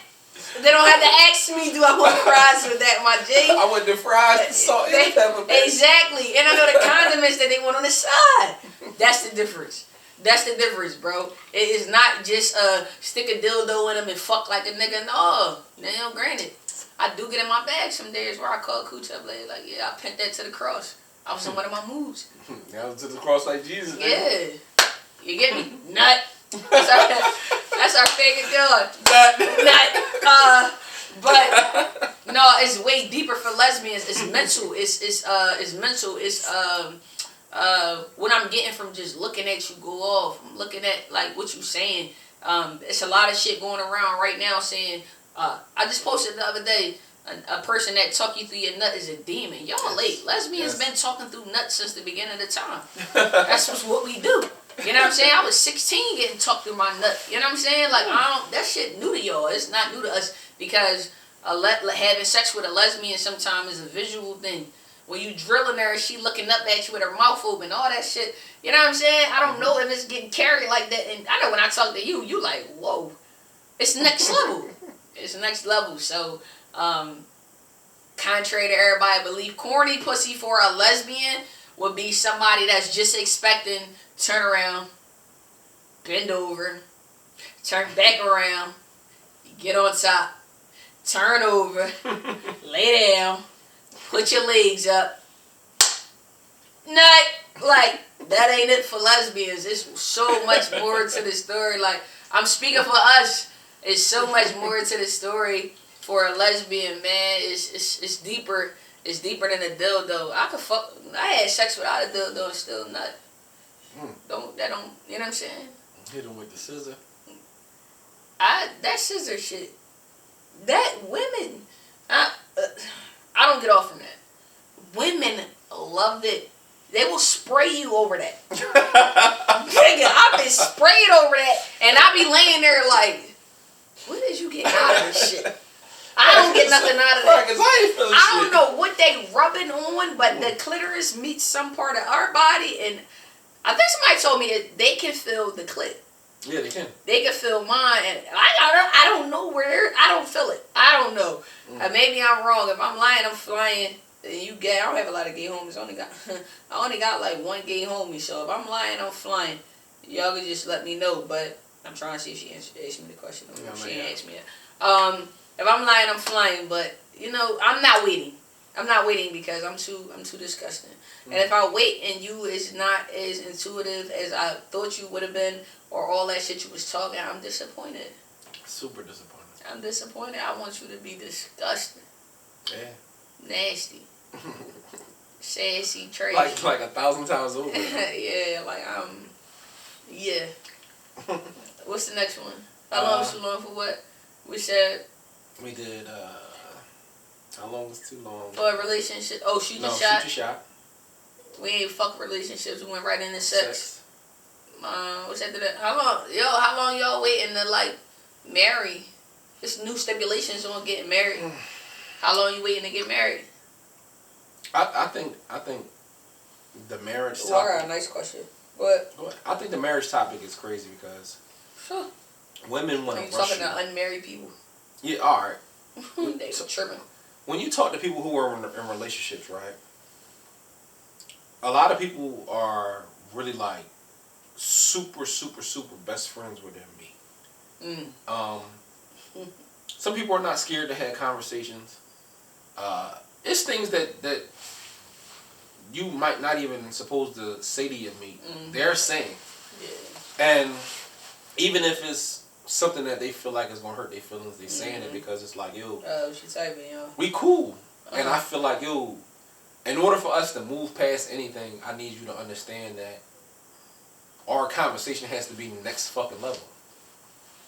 They don't have to ask me, do I want fries with that, my G? I want the fries, the salt, and the pepper. Exactly. And I know the condiments that they want on the side. That's the difference. That's the difference, bro. It is not just stick a dildo in them and fuck like a nigga. No. Now, granted, I do get in my bag some days where I call Cooch up like, yeah, I pinned that to the cross. I was in one of my moves. Now to the cross like Jesus. Yeah. You get me? Nut. That's our favorite God. Nut. But no, it's way deeper for lesbians. It's mental. It's mental. It's what I'm getting from just looking at you go off. I'm looking at like what you saying. It's a lot of shit going around right now saying. I just posted the other day. A person that talk you through your nut is a demon. Y'all late. Lesbians been talking through nuts since the beginning of the time. That's what we do. You know what I'm saying? I was 16 getting talked through my nut. You know what I'm saying? Like, that shit new to y'all. It's not new to us because having sex with a lesbian sometimes is a visual thing. When you drilling her, she looking up at you with her mouth open, all that shit. You know what I'm saying? I don't know if it's getting carried like that. And I know when I talk to you, you like, whoa. It's next level. It's next level. So, contrary to everybody believe, corny pussy for a lesbian would be somebody that's just expecting turn around, bend over, turn back around, get on top, turn over, lay down, put your legs up, not like that ain't it for lesbians. It's so much more to the story. Like, I'm speaking for us. It's so much more to the story for a lesbian, man. It's deeper. It's deeper than a dildo. I had sex without a dildo and still nut. Don't you know what I'm saying? Hit him with the scissor. That scissor shit. That women, I don't get off from that. Women love it. They will spray you over that. Nigga, I've been sprayed over that, and I be laying there like, what did you get out of this shit? I don't get nothing out of that. I don't know what they rubbing on, but the clitoris meets some part of our body, and I think somebody told me that they can feel the clit. Yeah, they can. They can feel mine, and I don't know where. I don't feel it. I don't know. Maybe I'm wrong. If I'm lying, I'm flying. You gay? I don't have a lot of gay homies. I only got like one gay homie. So if I'm lying, I'm flying. Y'all can just let me know. But I'm trying to see if she asked me the question. She ain't asked me yet. If I'm lying, I'm flying. But I'm not waiting. I'm not waiting because I'm too disgusting. And if I wait and you is not as intuitive as I thought you would have been, or all that shit you was talking, I'm disappointed. Super disappointed. I'm disappointed. I want you to be disgusting. Yeah. Nasty. Sassy, crazy. Like 1,000 times over. Yeah, yeah. What's the next one? How long is too long for what? We said. We did, how long is too long? For a relationship. Oh, shoot your shot. Shoot your shot. We ain't fuck relationships. We went right into sex. What's after that? How long y'all waiting to like marry? There's new stipulations on getting married. How long you waiting to get married? I think the marriage topic. Oh, I got a nice question. What? I think the marriage topic is crazy because women want to rush you. Talking to unmarried people. Yeah, all right. They tripping. When you talk to people who are in relationships, right? A lot of people are really like super, super, super best friends with their mate. Some people are not scared to have conversations. It's things that you might not even supposed to say to your mate. They're saying. Yeah. And even if it's something that they feel like is gonna hurt their feelings, they saying it because it's like, yo. She typing, yo. We cool. And I feel like, yo, in order for us to move past anything, I need you to understand that our conversation has to be next fucking level.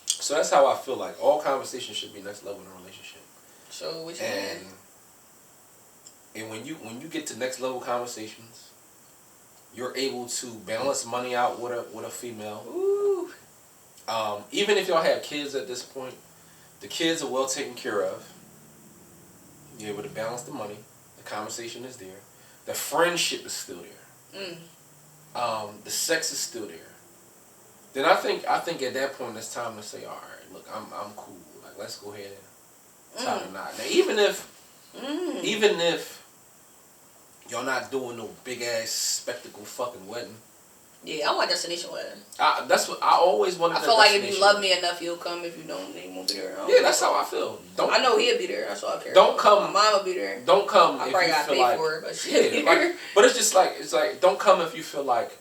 So that's how I feel like all conversations should be next level in a relationship. So what you mean? And when you get to next level conversations, you're able to balance money out with a female. Ooh. Even if y'all have kids at this point, the kids are well taken care of. You're able to balance the money. The conversation is there. The friendship is still there. The sex is still there. Then I think at that point it's time to say, all right, look, I'm cool. Like, let's go ahead and tie the knot. Now, even if y'all not doing no big ass spectacle fucking wedding. Yeah, I want a destination wedding. That's what I always wanted. I feel like if you love me enough, you'll come. If you don't, then you won't be there. Yeah, that's how I feel. I know he'll be there. That's all I care. Don't come. My mom will be there. Don't come. I probably gotta pay for it, but shit. Yeah, but it's just like don't come if you feel like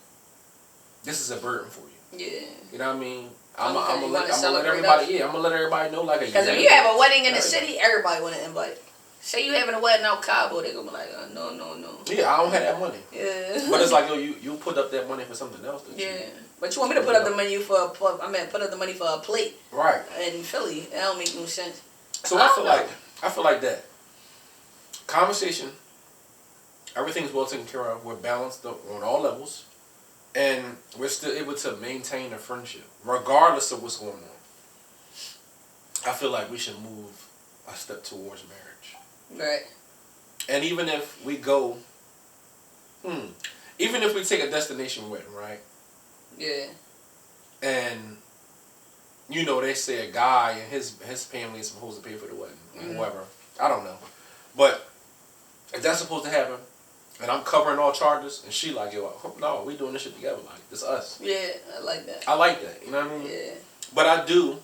this is a burden for you. Yeah. You know what I mean? I'm gonna let everybody know like. Because if you have a wedding in the city, everybody want to invite. Say you having a wedding out Cabo, they gonna be like, no. Yeah, I don't have that money. Yeah. But it's like, yo, you put up that money for something else. Yeah. But you want me to put up the money for a plate. Right. In Philly. That don't make no sense. So I feel like that. Conversation, everything's well taken care of. We're balanced on all levels. And we're still able to maintain a friendship, regardless of what's going on. I feel like we should move a step towards marriage. Right. And even if we go, even if we take a destination wedding, right? Yeah. And, they say a guy and his family is supposed to pay for the wedding, whoever. I don't know. But if that's supposed to happen, and I'm covering all charges, and she like, yo, no, we doing this shit together. Like, this us. Yeah, I like that. I like that. You know what I mean? Yeah. But I do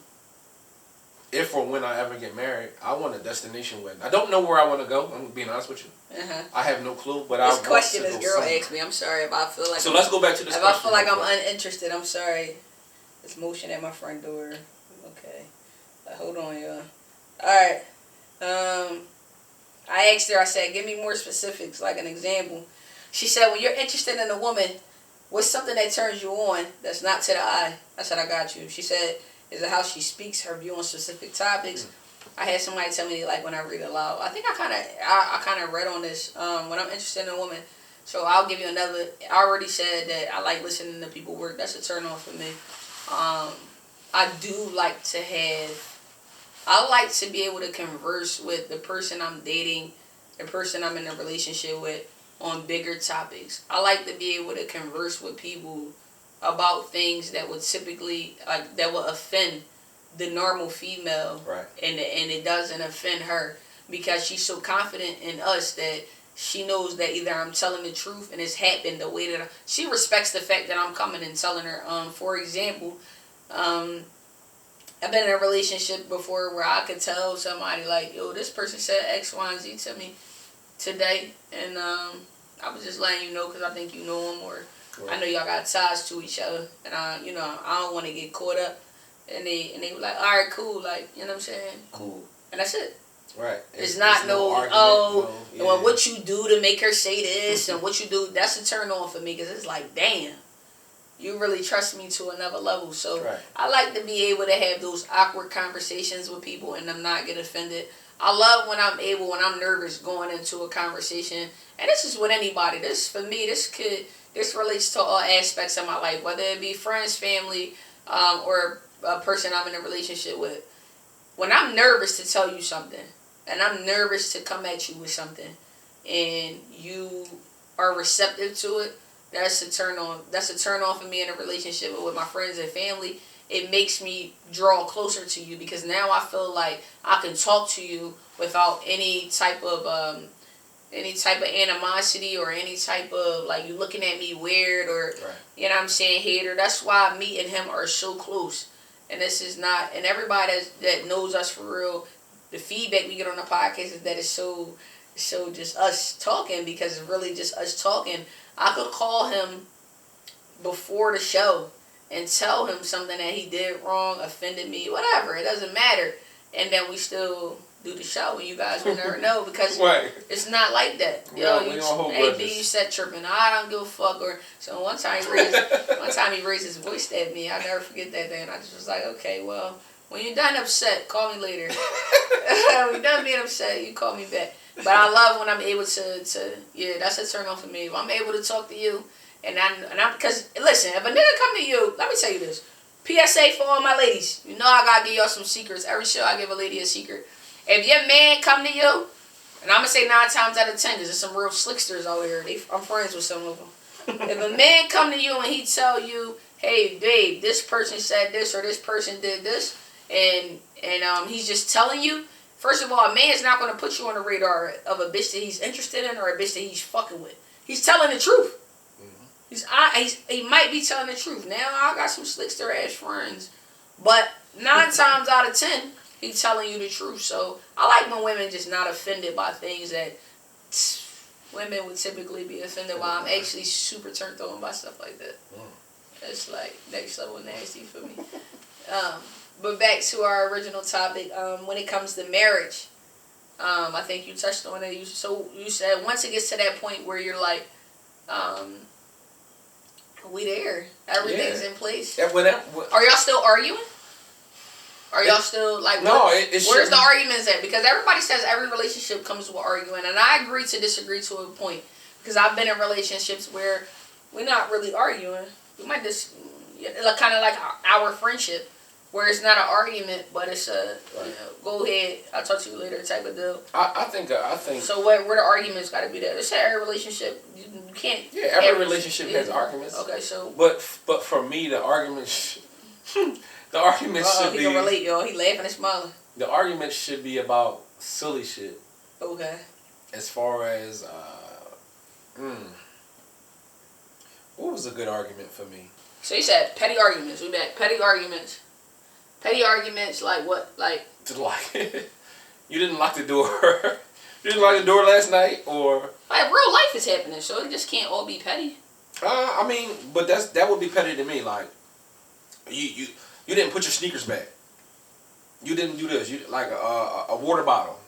if or when I ever get married, I want a destination wedding. I don't know where I want to go. I'm being honest with you. I have no clue, but I want to go This question this girl asked me. I'm sorry if I feel like. So let's go back to this. If I feel like I'm uninterested, I'm sorry. It's motion at my front door. Okay, hold on, y'all. All right. I asked her. I said, "Give me more specifics, like an example." She said, "When you're interested in a woman, what's something that turns you on that's not to the eye?" I said, "I got you." She said, "Is it how she speaks, her view on specific topics?" I had somebody tell me like when I read aloud. I think I kind of read on this. When I'm interested in a woman, so I'll give you another. I already said that I like listening to people work. That's a turn on for me. I do like to have. I like to be able to converse with the person I'm dating, the person I'm in a relationship with, on bigger topics. I like to be able to converse with people about things that would typically that would offend the normal female, right? And it doesn't offend her because she's so confident in us that she knows that either I'm telling the truth and it's happened the way that she respects the fact that I'm coming and telling her. For example, I've been in a relationship before where I could tell somebody like, yo, this person said X, Y, and Z to me today, and I was just letting you know because I think you know them, or I know y'all got ties to each other, and I don't want to get caught up. And they were like, all right, cool, like, you know what I'm saying, cool, and that's it. Right. It's not well, what you do to make her say this and what you do, that's a turn on for me because it's like, damn. You really trust me to another level. So I like to be able to have those awkward conversations with people and them not get offended. I love when I'm nervous going into a conversation. And this is with anybody. This, for me, this relates to all aspects of my life, whether it be friends, family, or a person I'm in a relationship with. When I'm nervous to tell you something, and I'm nervous to come at you with something, and you are receptive to it, that's a turn on. That's a turn on for me in a relationship with my friends and family. It makes me draw closer to you because now I feel like I can talk to you without any type of animosity or any type of like you looking at me weird or you know what I'm saying, hater. That's why me and him are so close. And this is not, and everybody that knows us for real, the feedback we get on the podcast is that it's so just us talking because it's really just us talking. I could call him before the show and tell him something that he did wrong, offended me, whatever. It doesn't matter. And then we still do the show and you guys will never know because it's not like that. Hey, B, you said tripping. I don't give a fuck. Or so one time he raised his voice at me. I'll never forget that day. And I just was like, okay, well, when you're done upset, call me later. When you're done being upset, you call me back. But I love when I'm able to that's a turn on for me. If I'm able to talk to you, and I'm because listen, if a nigga come to you, let me tell you this. PSA for all my ladies. You know I gotta give y'all some secrets. Every show I give a lady a secret. If your man come to you, and I'm gonna say 9 times out of 10, because there's some real slicksters out here. I'm friends with some of them. If a man come to you and he tell you, hey babe, this person said this or this person did this, and he's just telling you. First of all, a man's not going to put you on the radar of a bitch that he's interested in or a bitch that he's fucking with. He's telling the truth. Mm-hmm. He might be telling the truth. Now, I got some slickster ass friends. But 9 times out of 10, he's telling you the truth. So, I like when women just not offended by things that women would typically be offended by. I'm actually super turned on by stuff like that. It's like next level nasty for me. But back to our original topic, when it comes to marriage, I think you touched on it. You said once it gets to that point where you're like, we there, everything's in place. Are y'all still arguing? Are y'all still like? No, where's the arguments at? Because everybody says every relationship comes with arguing, and I agree to disagree to a point. Because I've been in relationships where we're not really arguing. We might just kind of like our friendship. Where it's not an argument, but it's a go ahead, I'll talk to you later type of deal. I think. So where the arguments got to be there? It's every relationship. You can't. Yeah, every relationship has arguments. Okay, so. But for me, the arguments should be. He can relate, y'all. He laughing and smiling. The arguments should be about silly shit. Okay. As far as what was a good argument for me? So you said petty arguments. We back petty arguments. Petty arguments like what? Like you didn't lock the door. You didn't lock the door last night, or like real life is happening, so it just can't all be petty. I mean, but that would be petty to me. Like you didn't put your sneakers back. You didn't do this. You like a water bottle.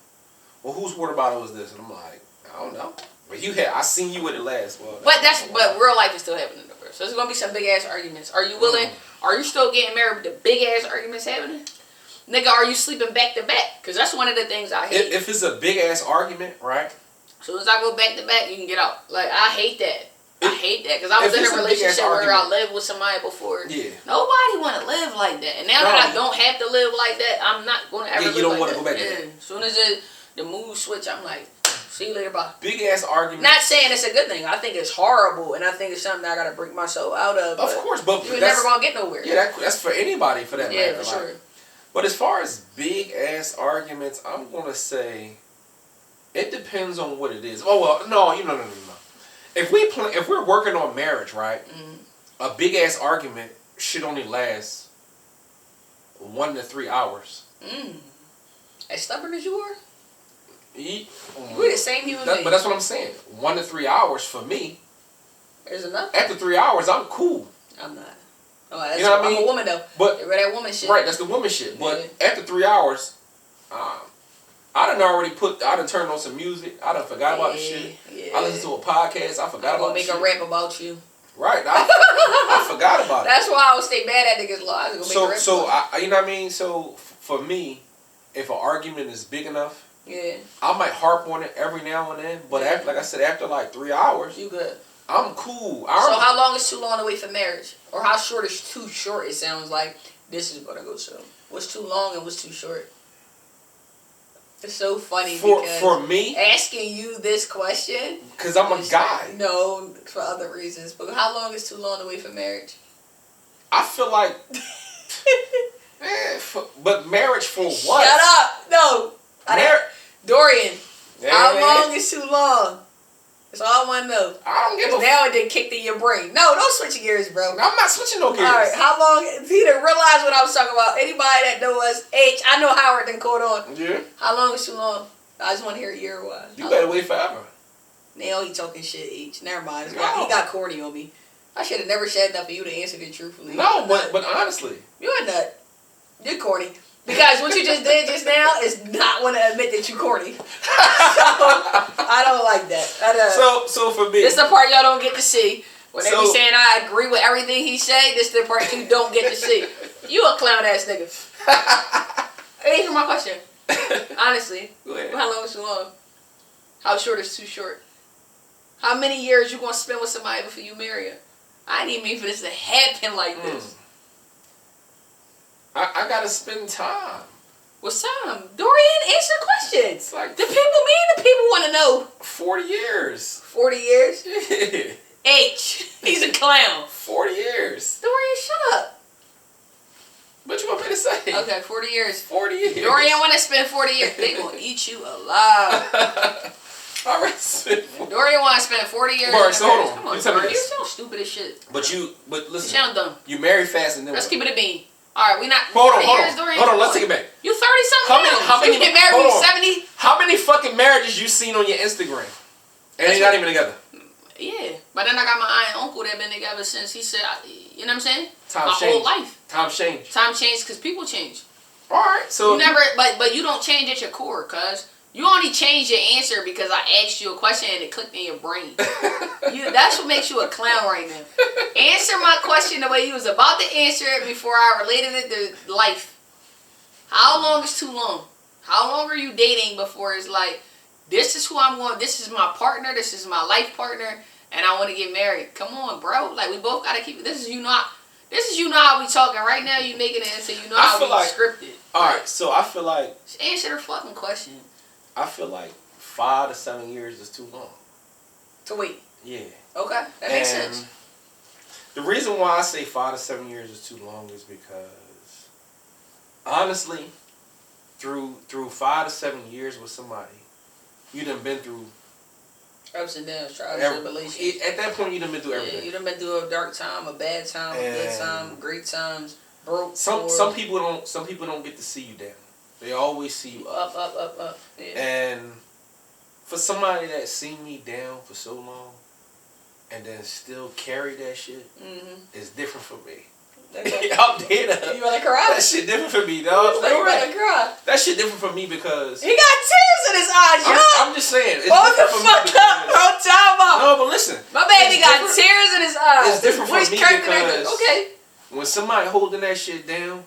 Well, whose water bottle was this? And I'm like, I don't know. But I seen you with it last. Well, but real life is still happening. So there's gonna be some big ass arguments. Are you willing? Are you still getting married with the big ass arguments happening? Nigga, are you sleeping back to back? Because that's one of the things I hate. If it's a big ass argument, right? As soon as I go back to back, you can get out. Like, I hate that. I hate that. Because I was in a relationship where I lived with somebody before. Yeah. Nobody want to live like that. And now that I don't have to live like that, I'm not going to ever live like that. You don't want to go back to that. As soon as the mood switch, I'm like, see you later, bye. Big ass argument. Not saying it's a good thing. I think it's horrible. And I think it's something I got to break myself out of. Of course. But you're never going to get nowhere. Yeah, that's for anybody for that matter. Yeah, for sure. But as far as big ass arguments, I'm gonna say it depends on what it is. Oh well, no. If we're working on marriage, right? A big ass argument should only last 1 to 3 hours. As stubborn as you are, we're the same human being. But that's what I'm saying. 1 to 3 hours for me is enough. After 3 hours, I'm cool. I'm not. Oh, you know what I mean? I'm a woman though. But that woman shit. Right, that's the woman shit. But after 3 hours, I done turned on some music. I done forgot about the shit. Yeah. I listened to a podcast. I forgot about the shit. I'm gonna make a rap about you. Right. I forgot about it. That's why I would stay mad at niggas' lies. You know what I mean? So for me, if an argument is big enough, I might harp on it every now and then. But after, like I said, after like 3 hours, you good. I'm cool. So how long is too long to wait for marriage? Or how short is too short? It sounds like this is gonna go soon. What's too long and what's too short? It's so funny for me asking you this question because I'm a guy. No, for other reasons. But how long is too long to wait for marriage? I feel like, but marriage for what? Shut up! No, Dorian. How long is too long? That's all I want to know. I don't give a now it done kicked in your brain. No, don't switch gears, bro. I'm not switching no gears. All right, how long? He didn't realize what I was talking about. Anybody that know us, I know Howard done caught on. Yeah. How long is too long? I just want to hear year-wise. You better wait forever. Now he talking shit, H. Never mind. He got corny on me. I should have never said that for you to answer it truthfully. No, but honestly. You're a nut. You're corny. Because what you just did just now is not want to admit that you corny. So, I don't like that. So for me. This is the part y'all don't get to see. When they be saying I agree with everything he say, this is the part you don't get to see. You a clown ass nigga. Answer my question. Honestly. Go ahead. How long is too long? How short is too short? How many years you gonna spend with somebody before you marry her? I didn't mean for this to happen like this. I gotta spend time. What's time? Dorian, answer questions. Like the people want to know. 40 years. 40 years? Yeah. H. He's a clown. 40 years. Dorian, shut up. What you want me to say? Okay, 40 years. 40 years. Dorian want to spend 40 years. They gonna eat you alive. Dorian want to spend 40 years. Alright, so hold on. Come on, Dorian. You're so stupid as shit. But listen. You sound dumb. You marry fast and then let's keep it a bean. Alright, we not. Hold on. Let's take it back. You 30-something. How many? You get married when you're 70. How many fucking marriages you seen on your Instagram? And they not even together. Yeah, but then I got my aunt and uncle that been together since he said, you know what I'm saying? Times change. Whole life. Times change. Time change because people change. All right, so you never, but you don't change at your core, cuz you only change your answer because I asked you a question and it clicked in your brain. That's what makes you a clown right now. Answer my question the way you was about to answer it before I related it to life. How long is too long? How long are you dating before it's like, this is who I'm going, this is my partner, this is my life partner, and I want to get married. Come on, bro. Like, we both got to keep it. This is you know how we talking right now. You making it into how we scripted. Alright, so I feel like. Just answer the fucking question. I feel like 5 to 7 years is too long. To wait? Yeah. Okay, that makes sense. The reason why I say 5 to 7 years is too long is because, honestly, through 5 to 7 years with somebody, you done been through ups and downs, trials and tribulations. At that point, you done been through everything. Yeah, you done been through a dark time, a bad time, a good time, great times. broke. Some people don't get to see you down. They always see you up. Yeah. And for somebody that's seen me down for so long and then still carry that shit, it's different for me. I'm dead. You wanna cry? That shit different for me, dog. You wanna cry? That shit different for me because he got tears in his eyes, yo. I'm just saying. It's hold the fuck up, bro. Time out. No, but listen. My baby got tears in his eyes. It's different for me because okay. When somebody holding that shit down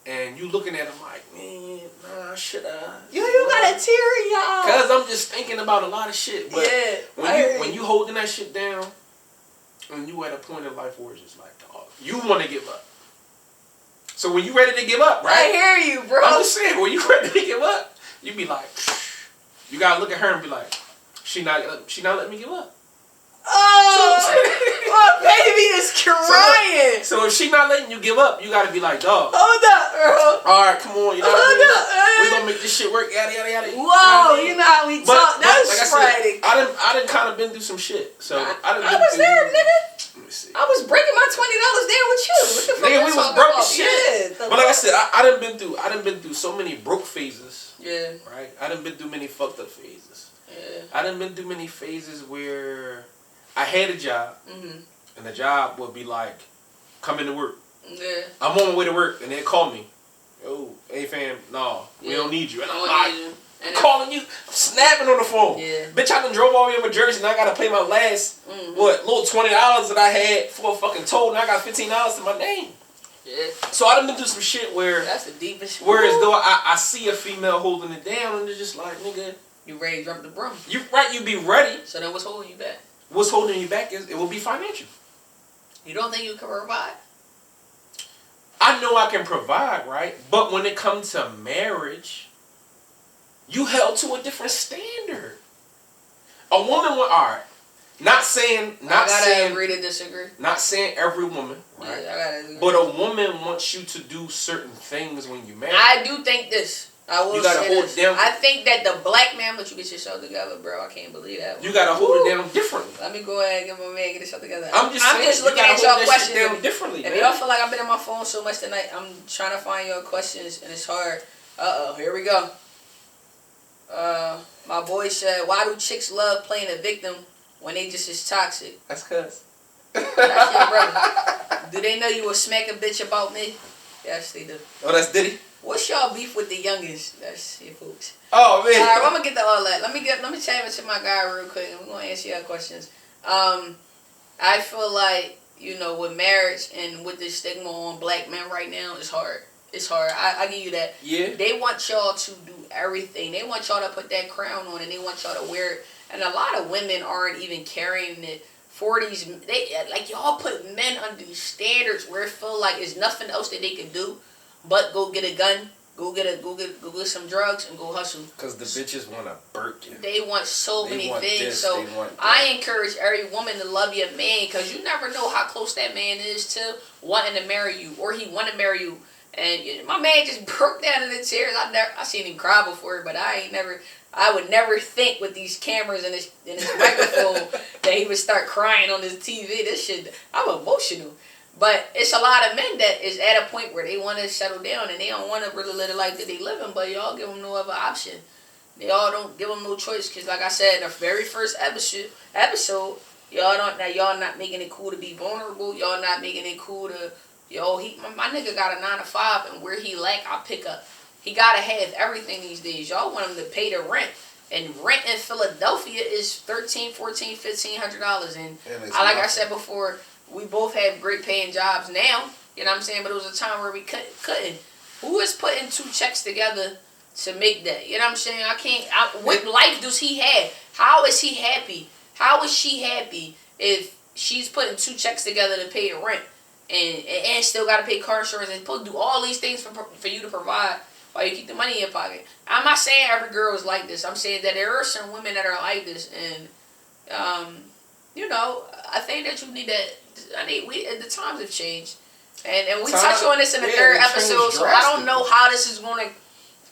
and you looking at them like, man, nah, should I? You got a tear in your eye. Cause I'm just thinking about a lot of shit. But yeah, when you holding that shit down, and you at a point in life where it's just like, dog, you want to give up. So when you ready to give up, right? I hear you, bro. I'm just saying, when you ready to give up, you be like, you gotta look at her and be like, she not letting me give up. Oh, my baby is crying. So if she not letting you give up, you gotta be like, dog. Hold up, bro. All right, come on. You know what I mean? We gonna make this shit work. Yada yada yada. Whoa, you know how we talk. That's Friday. I done kind of been through some shit. So I was there, nigga. Let me see. I was breaking my $20 there with you. What the fuck? Nigga, we was broke as shit. Yeah, but like I said, I done been through so many broke phases. Yeah. Right. I done been through many fucked up phases. Yeah. I done been through many phases where I had a job, and the job would be like, come into work. Yeah. I'm on my way to work, and they'd call me. Yo, hey fam, no, we don't need you. And I'm like, I'm calling you, I'm snapping on the phone. Yeah. Bitch, I done drove all the way over Jersey, and I gotta pay my last, little $20 that I had for a fucking toll, and I got $15 to my name. Yeah. So I done been through some shit where, that's the deepest. Whereas though I see a female holding it down, and it's just like, nigga, you ready to jump the broom. You right, you be ready. So then what's holding you back? What's holding you back is it will be financial. You don't think you can provide? I know I can provide, right? But when it comes to marriage, you held to a different standard. A woman will, alright. Not saying agree to disagree. Not saying every woman, right? Yeah, I gotta agree. But a woman wants you to do certain things when you marry. I do think this. I will you gotta say hold this. it down. I think that the black man, but you get yourself together, bro. I can't believe that. You gotta hold it down differently. Let me go ahead and get my man get himself together. I'm just looking at y'all questions. Down differently, if y'all feel like I've been on my phone so much tonight, I'm trying to find your questions and it's hard. Here we go. My boy said, why do chicks love playing a victim when they just as toxic? That's cuz. That's your brother. Do they know you will smack a bitch about me? Yes, they do. Oh, that's Diddy? What's y'all beef with the youngest? That's your folks. Oh man. Alright, I'm gonna get to all that. Let me chat with my guy real quick and we're gonna answer your questions. I feel like, with marriage and with the stigma on black men right now, it's hard. It's hard. I give you that. Yeah. They want y'all to do everything. They want y'all to put that crown on and they want y'all to wear it. And a lot of women aren't even carrying it. 40s, y'all put men under these standards where it feel like there's nothing else that they can do but go get a gun, go get some drugs and go hustle. Cause the bitches want a Birkin. They want so many things. This, so I encourage every woman to love your man, cause you never know how close that man is to wanting to marry you, or he want to marry you. And my man just broke down in the tears. I seen him cry before, but I would never think with these cameras and his microphone that he would start crying on his TV. This shit, I'm emotional. But it's a lot of men that is at a point where they want to settle down and they don't want to really live the life that they living, but y'all give them no other option. Y'all don't give them no choice, because like I said in the very first episode, y'all not making it cool to be vulnerable. Y'all not making it cool to, my nigga got a 9 to 5, and where he lack, I pick up. He gotta have everything these days. Y'all want him to pay the rent. And rent in Philadelphia is $1,300, $1,400, $1,500. And like I said before, we both have great paying jobs now. You know what I'm saying? But it was a time where we couldn't. Who is putting 2 checks together to make that? You know what I'm saying? What life does he have? How is he happy? How is she happy if she's putting 2 checks together to pay your rent and still got to pay car insurance and supposed to do all these things for you to provide while you keep the money in your pocket? I'm not saying every girl is like this. I'm saying that there are some women that are like this, and I think that you need that. The times have changed, and we touched on this in the third episode. So I don't know how this is going to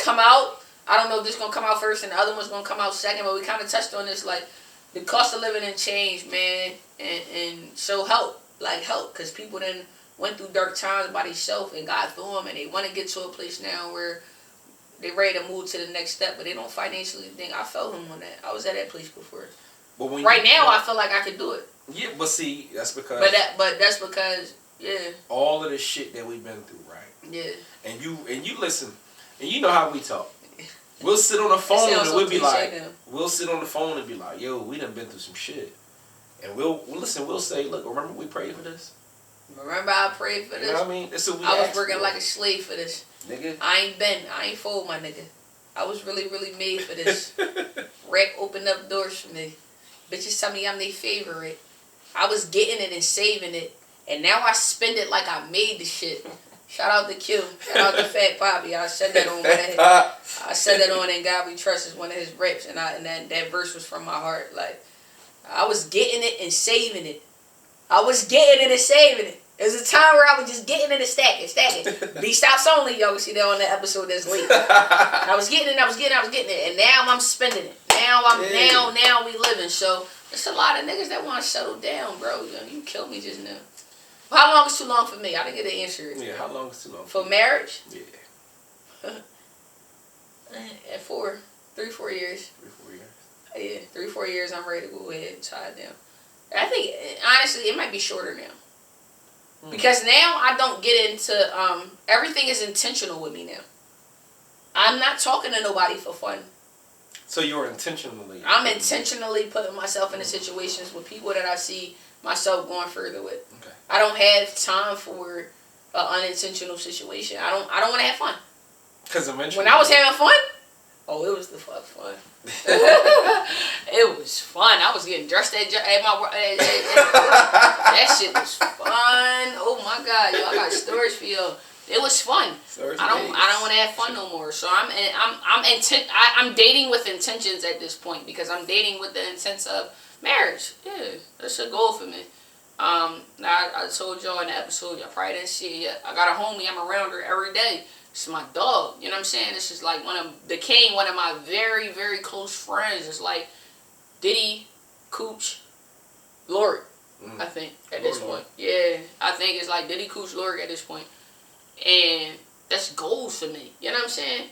come out. I don't know if this is going to come out first and the other one's going to come out second. But we kind of touched on this, like the cost of living and change, man, and so help, because people then went through dark times by themselves and got through them, and they want to get to a place now where they ready to move to the next step, but they don't financially think. I felt them on that. I was at that place before. But right now, I feel like I could do it. Yeah, but see, that's because. But that's because all of the shit that we've been through, right? Yeah. And you listen, and you know how we talk. We'll sit on the phone and we'll be like, yo, we done been through some shit, and we'll say, look, remember we prayed for this. Remember I prayed for this. You know what I mean? That's what I was working like a slave for this. Nigga. I ain't fold, my nigga. I was really, really made for this. Rack opened up doors for me. Bitches tell me I'm their favorite. I was getting it and saving it, and now I spend it like I made the shit. Shout out to Q. Shout out to Fat Poppy. I said that on In God We Trust is one of his raps, and that verse was from my heart. Like, I was getting it and saving it. I was getting it and saving it. There was a time where I was just getting it and stacking. B-stops only, y'all can see that on the episode that's late. I was getting it, and now I'm spending it. Now we living. So there's a lot of niggas that want to settle down, bro. You killed me just now. How long is too long for me? I didn't get the answer. Yeah, how long is too long for marriage? Yeah. At 4 years. 3-4 years. Yeah, 3-4 years. I'm ready to go ahead and tie it down. I think honestly, it might be shorter now. Because now I don't get into everything is intentional with me now. I'm not talking to nobody for fun. So you're intentionally. I'm intentionally putting myself into situations with people that I see myself going further with. Okay. I don't have time for an unintentional situation. I don't want to have fun. Because eventually, when I was having fun, it was the fuck fun. It was fun. I was getting dressed at my work. That shit was fun. Oh my God, yo, I got stories for you. It was fun. I don't want to have fun no more. So I'm dating with intentions at this point, because I'm dating with the intents of marriage. Yeah, that's a goal for me. I told y'all in the episode, y'all probably didn't see it yet. I got a homie. I'm around her every day. It's my dog. You know what I'm saying? This is like one of my very, very close friends. It's like Diddy, Cooch, Lord. I think at this point. Yeah, I think it's like Diddy, Cooch, Lord at this point. And that's goals for me. You know what I'm saying?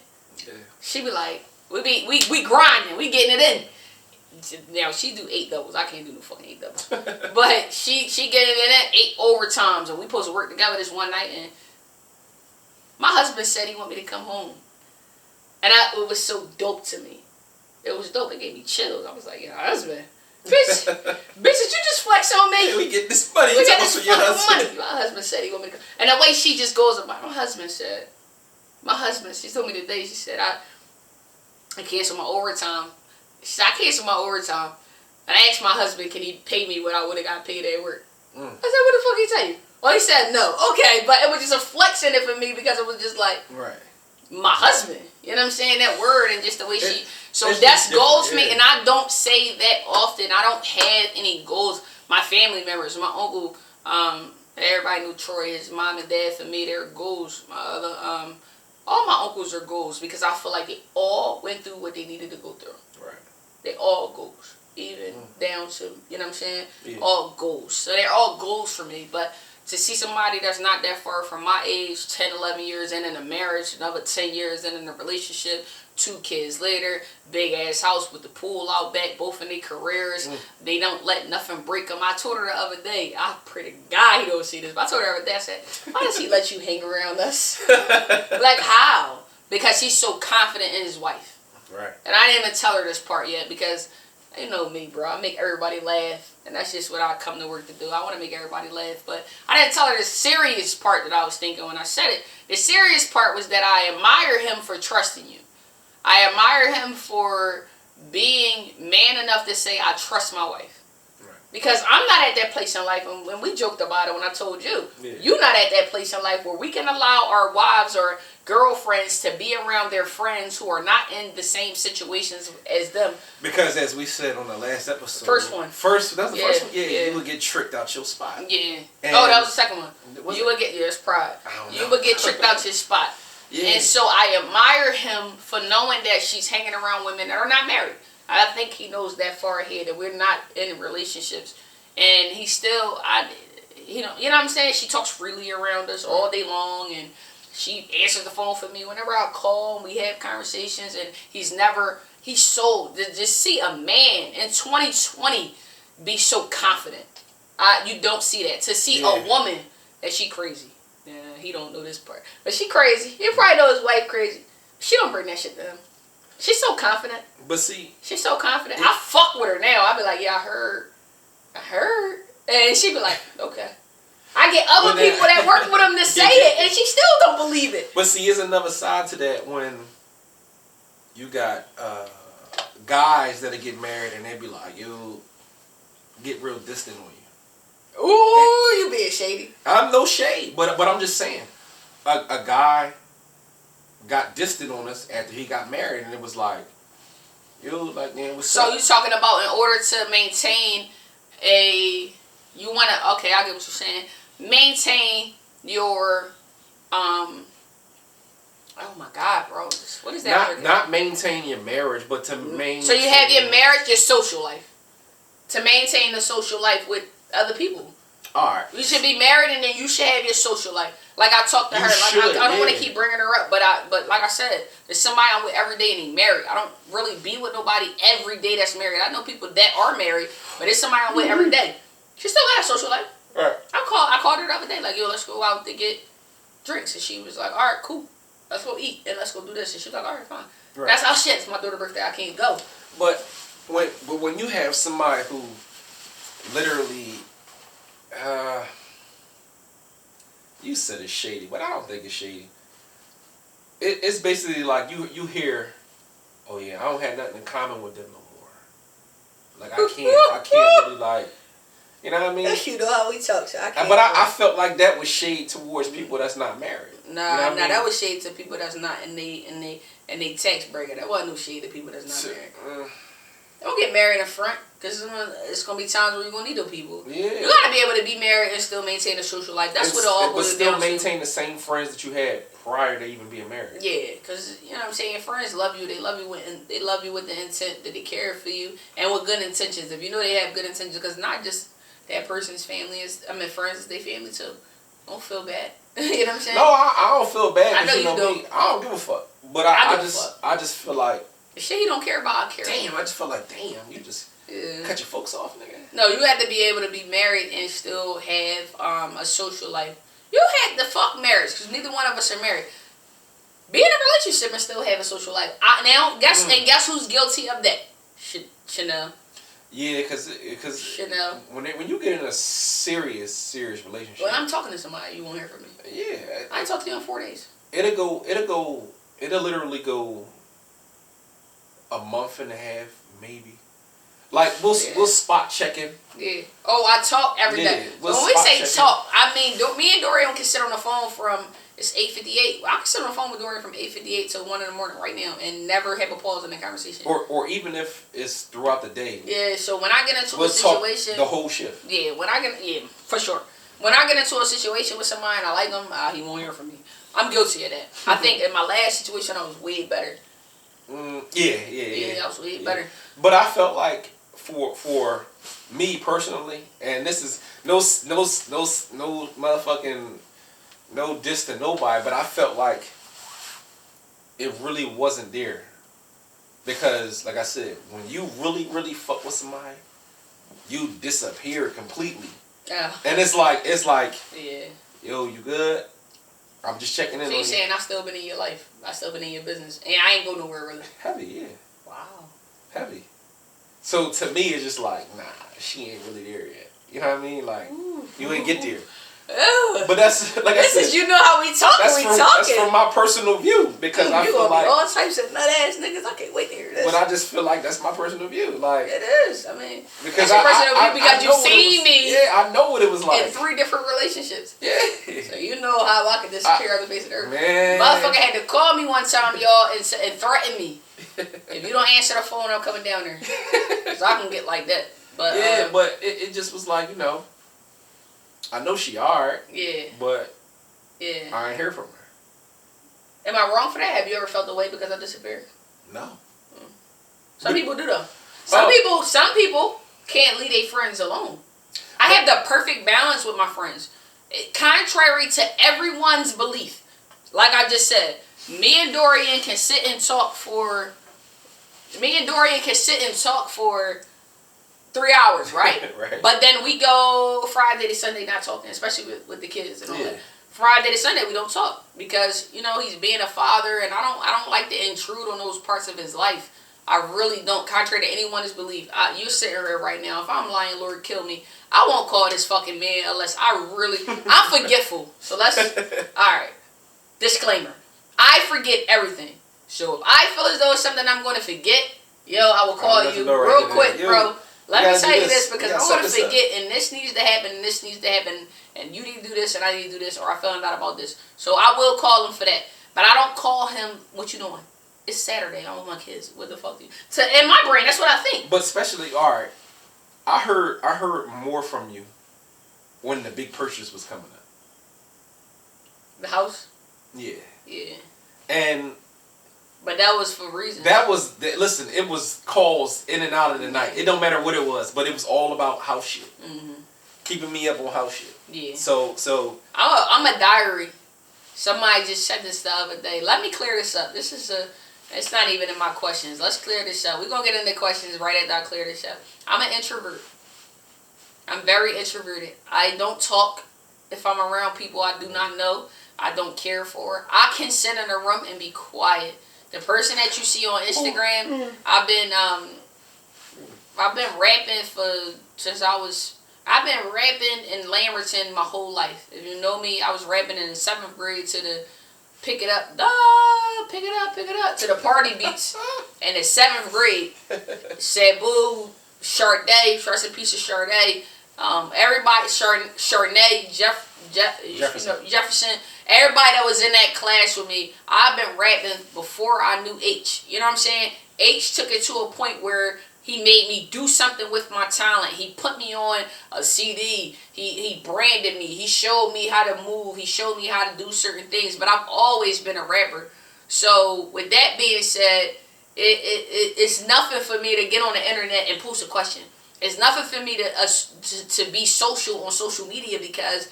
Yeah. She be like, we grinding, we getting it in. Now she do 8 doubles. I can't do no fucking 8 doubles. But she getting it in 8 overtimes, and we supposed to work together this one night, and my husband said he wanted me to come home. And it was so dope to me. It was dope. It gave me chills. I was like, yeah, husband. Bitch, did you just flex on me? We get this money. We get this fucking money. My husband said he wanted me to come. And the way she just goes about, my husband, she told me today, she said, I canceled my overtime. She said, I canceled my overtime. And I asked my husband, can he pay me what I would have got paid at work? I said, what the fuck he tell you? Well, he said no. Okay, but it was just a flex in it for me, because it was just like, my husband. You know what I'm saying? That word and just the way she... So that's goals for me, and I don't say that often. I don't have any goals. My family members, my uncle, everybody knew Troy, his mom and dad, for me, they're goals. My other, all my uncles are goals, because I feel like they all went through what they needed to go through. Right. They all goals. Even down to, you know what I'm saying? Yeah. All goals. So they're all goals for me, but to see somebody that's not that far from my age, 10, 11 years in a marriage, another 10 years in a relationship, 2 kids later, big ass house with the pool out back, both in their careers. They don't let nothing break them. I told her the other day, I pray to God he don't see this, but I told her the other day, I said, why does he let you hang around us? Like, how? Because he's so confident in his wife. Right. And I didn't even tell her this part yet, because you know me, bro. I make everybody laugh. And that's just what I come to work to do. I want to make everybody laugh. But I didn't tell her the serious part that I was thinking when I said it. The serious part was that I admire him for trusting you. I admire him for being man enough to say, I trust my wife. Right. Because I'm not at that place in life, and when we joked about it when I told you, you're not at that place in life where we can allow our wives or girlfriends to be around their friends who are not in the same situations as them. Because as we said on the last episode, that's the first one. Yeah, you would get tricked out your spot. Yeah. And that was the second one. You would get it's pride. You would get tricked out your spot. Yeah. And so I admire him for knowing that she's hanging around women that are not married. I think he knows that far ahead, that we're not in relationships, and he still you know what I'm saying? She talks freely around us all day long, and she answers the phone for me whenever I call, and we have conversations, and he's so, just see a man in 2020 be so confident. You don't see that. To see a woman that she crazy. Yeah, he don't know this part. But she crazy. He probably know his wife crazy. She don't bring that shit to him. She's so confident. But see. She's so confident. I fuck with her now. I be like, yeah, I heard. And she be like, okay. I get other people that work with him to say it, and she still don't believe it. But see, there's another side to that when you got guys that'll get married and they be like, yo, get real distant on you. Ooh, you being shady. I'm no shade, but I'm just saying, a guy got distant on us after he got married, and it was like, yo, like, man, what's up? So you talking about in order to maintain you want to, okay, I get what you're saying. Maintain your, oh my God, bro. What is that? Not maintain your marriage, but to maintain. So you have your marriage, your social life. To maintain the social life with other people. Alright. You should be married, and then you should have your social life. Like I talked to her. Like I don't want to keep bringing her up, but like I said, there's somebody I'm with every day and he married. I don't really be with nobody every day that's married. I know people that are married, but it's somebody I'm with every day. She still got a social life. Right. I called her the other day, like, yo, let's go out to get drinks. And she was like, all right, cool. Let's go eat and let's go do this. And she was like, all right, fine. Right. That's how shit. It's my daughter's birthday. I can't go. But when you have somebody who literally, you said it's shady, but I don't think it's shady. It's basically like you hear, oh yeah, I don't have nothing in common with them no more. Like I can't really like. You know what I mean? You know how we talk, so I can't. But I felt like that was shade towards people that's not married. Nah, that was shade to people that's not in they tax bracket. That wasn't no shade to people that's not married. Don't get married in front, because it's going to be times where you're going to need those people. Yeah. You got to be able to be married and still maintain a social life. That's what it all boils down to. But still maintain the same friends that you had prior to even being married. Yeah, because, you know what I'm saying, friends love you. They love you with the intent that they care for you and with good intentions. If you know they have good intentions, because not just that person's family friends is their family too. Don't feel bad. You know what I'm saying? No, I don't feel bad. I know you don't. Me, I don't give a fuck. But I just feel like the shit you don't care about, I care. Damn, I just feel like you just cut your folks off, nigga. No, you have to be able to be married and still have a social life. You had to fuck marriage, because neither one of us are married. Be in a relationship and still have a social life. Guess who's guilty of that? Chanel. Yeah, because Chanel. When you get in a serious relationship. When I'm talking to somebody, you won't hear from me. Yeah. I ain't talked to you in 4 days. It'll literally go a month and a half, maybe. Like we'll spot check in. Yeah. Oh, I talk every day. When we say talk, I mean me and Dorian can sit on the phone from it's 8:58. I can sit on the phone with Dorian from 8:58 till 1 in the morning right now and never have a pause in the conversation. Or even if it's throughout the day. Yeah. So when I get into a situation, talk the whole shift. Yeah. For sure. When I get into a situation with somebody and I like them, he won't hear from me. I'm guilty of that. I think in my last situation I was way better. Yeah, I was way better. But I felt like for me personally, and this is no motherfucking no diss to nobody, but I felt like it really wasn't there. Because like I said, when you really, really fuck with somebody, you disappear completely. Yeah. And it's like yeah. Yo, you good? I'm just checking in. So you saying I still been in your life? I still been in your business, and I ain't go nowhere really. Heavy, yeah. Wow. Heavy. So to me, it's just like, nah, she ain't really there yet. You know what I mean? Like, you ain't get there. Ew. But that's like I said. You know how we talk. That's from my personal view, because I feel like all types of nut ass niggas. I can't wait to hear this. But I just feel like that's my personal view. Like it is. I mean, because that's your personal view because you've seen me. Yeah, I know what it was like in 3 different relationships. Yeah. So you know how I could disappear on the face of the earth. Man. Motherfucker had to call me one time, y'all, and threaten me. If you don't answer the phone, I'm coming down there. So I can get like that. But yeah, but it just was like, you know, I know she alright. Yeah. But yeah, I ain't hear from her. Am I wrong for that? Have you ever felt the way because I disappeared? No. Some people do though. Some people can't leave their friends alone. I have the perfect balance with my friends. Contrary to everyone's belief. Like I just said, me and Dorian can sit and talk for 3 hours, right? Right. But then we go Friday to Sunday not talking, especially with the kids and all that. Friday to Sunday we don't talk because he's being a father, and I don't like to intrude on those parts of his life. I really don't, contrary to anyone's belief. You're sitting here right now. If I'm lying, Lord, kill me. I won't call this fucking man unless I'm forgetful. So all right. Disclaimer. I forget everything. So if I feel as though it's something I'm going to forget, I will call you real quick, bro. Let me tell you this because I'm going to forget, and this needs to happen, and this needs to happen, and you need to do this, and I need to do this, or I found out about this. So I will call him for that. But I don't call him, what you doing? It's Saturday. I'm with my kids. What the fuck do you... in my brain, that's what I think. But especially, all right, I heard more from you when the big purchase was coming up. The house? Yeah. Yeah. But that was for reasons. Listen, it was calls in and out of the night. It don't matter what it was, but it was all about house shit. Mm-hmm. Keeping me up on house shit. Yeah. So. I'm a diary. Somebody just said this the other day. Let me clear this up. It's not even in my questions. Let's clear this up. We're going to get into questions right after I clear this up. I'm an introvert. I'm very introverted. I don't talk if I'm around people I do not know. I don't care for. I can sit in a room and be quiet. The person that you see on Instagram, I've been rapping I've been rapping in Lamberton my whole life. If you know me, I was rapping in the 7th grade to the pick it up to the party beats. And in 7th grade, Sabu, Sade, trust a piece of Sade, everybody, Chardonnay, Jefferson, everybody that was in that class with me, I've been rapping before I knew H. You know what I'm saying? H took it to a point where he made me do something with my talent. He put me on a CD. He branded me. He showed me how to move. He showed me how to do certain things. But I've always been a rapper. So with that being said, it's nothing for me to get on the internet and post a question. It's nothing for me to be social on social media because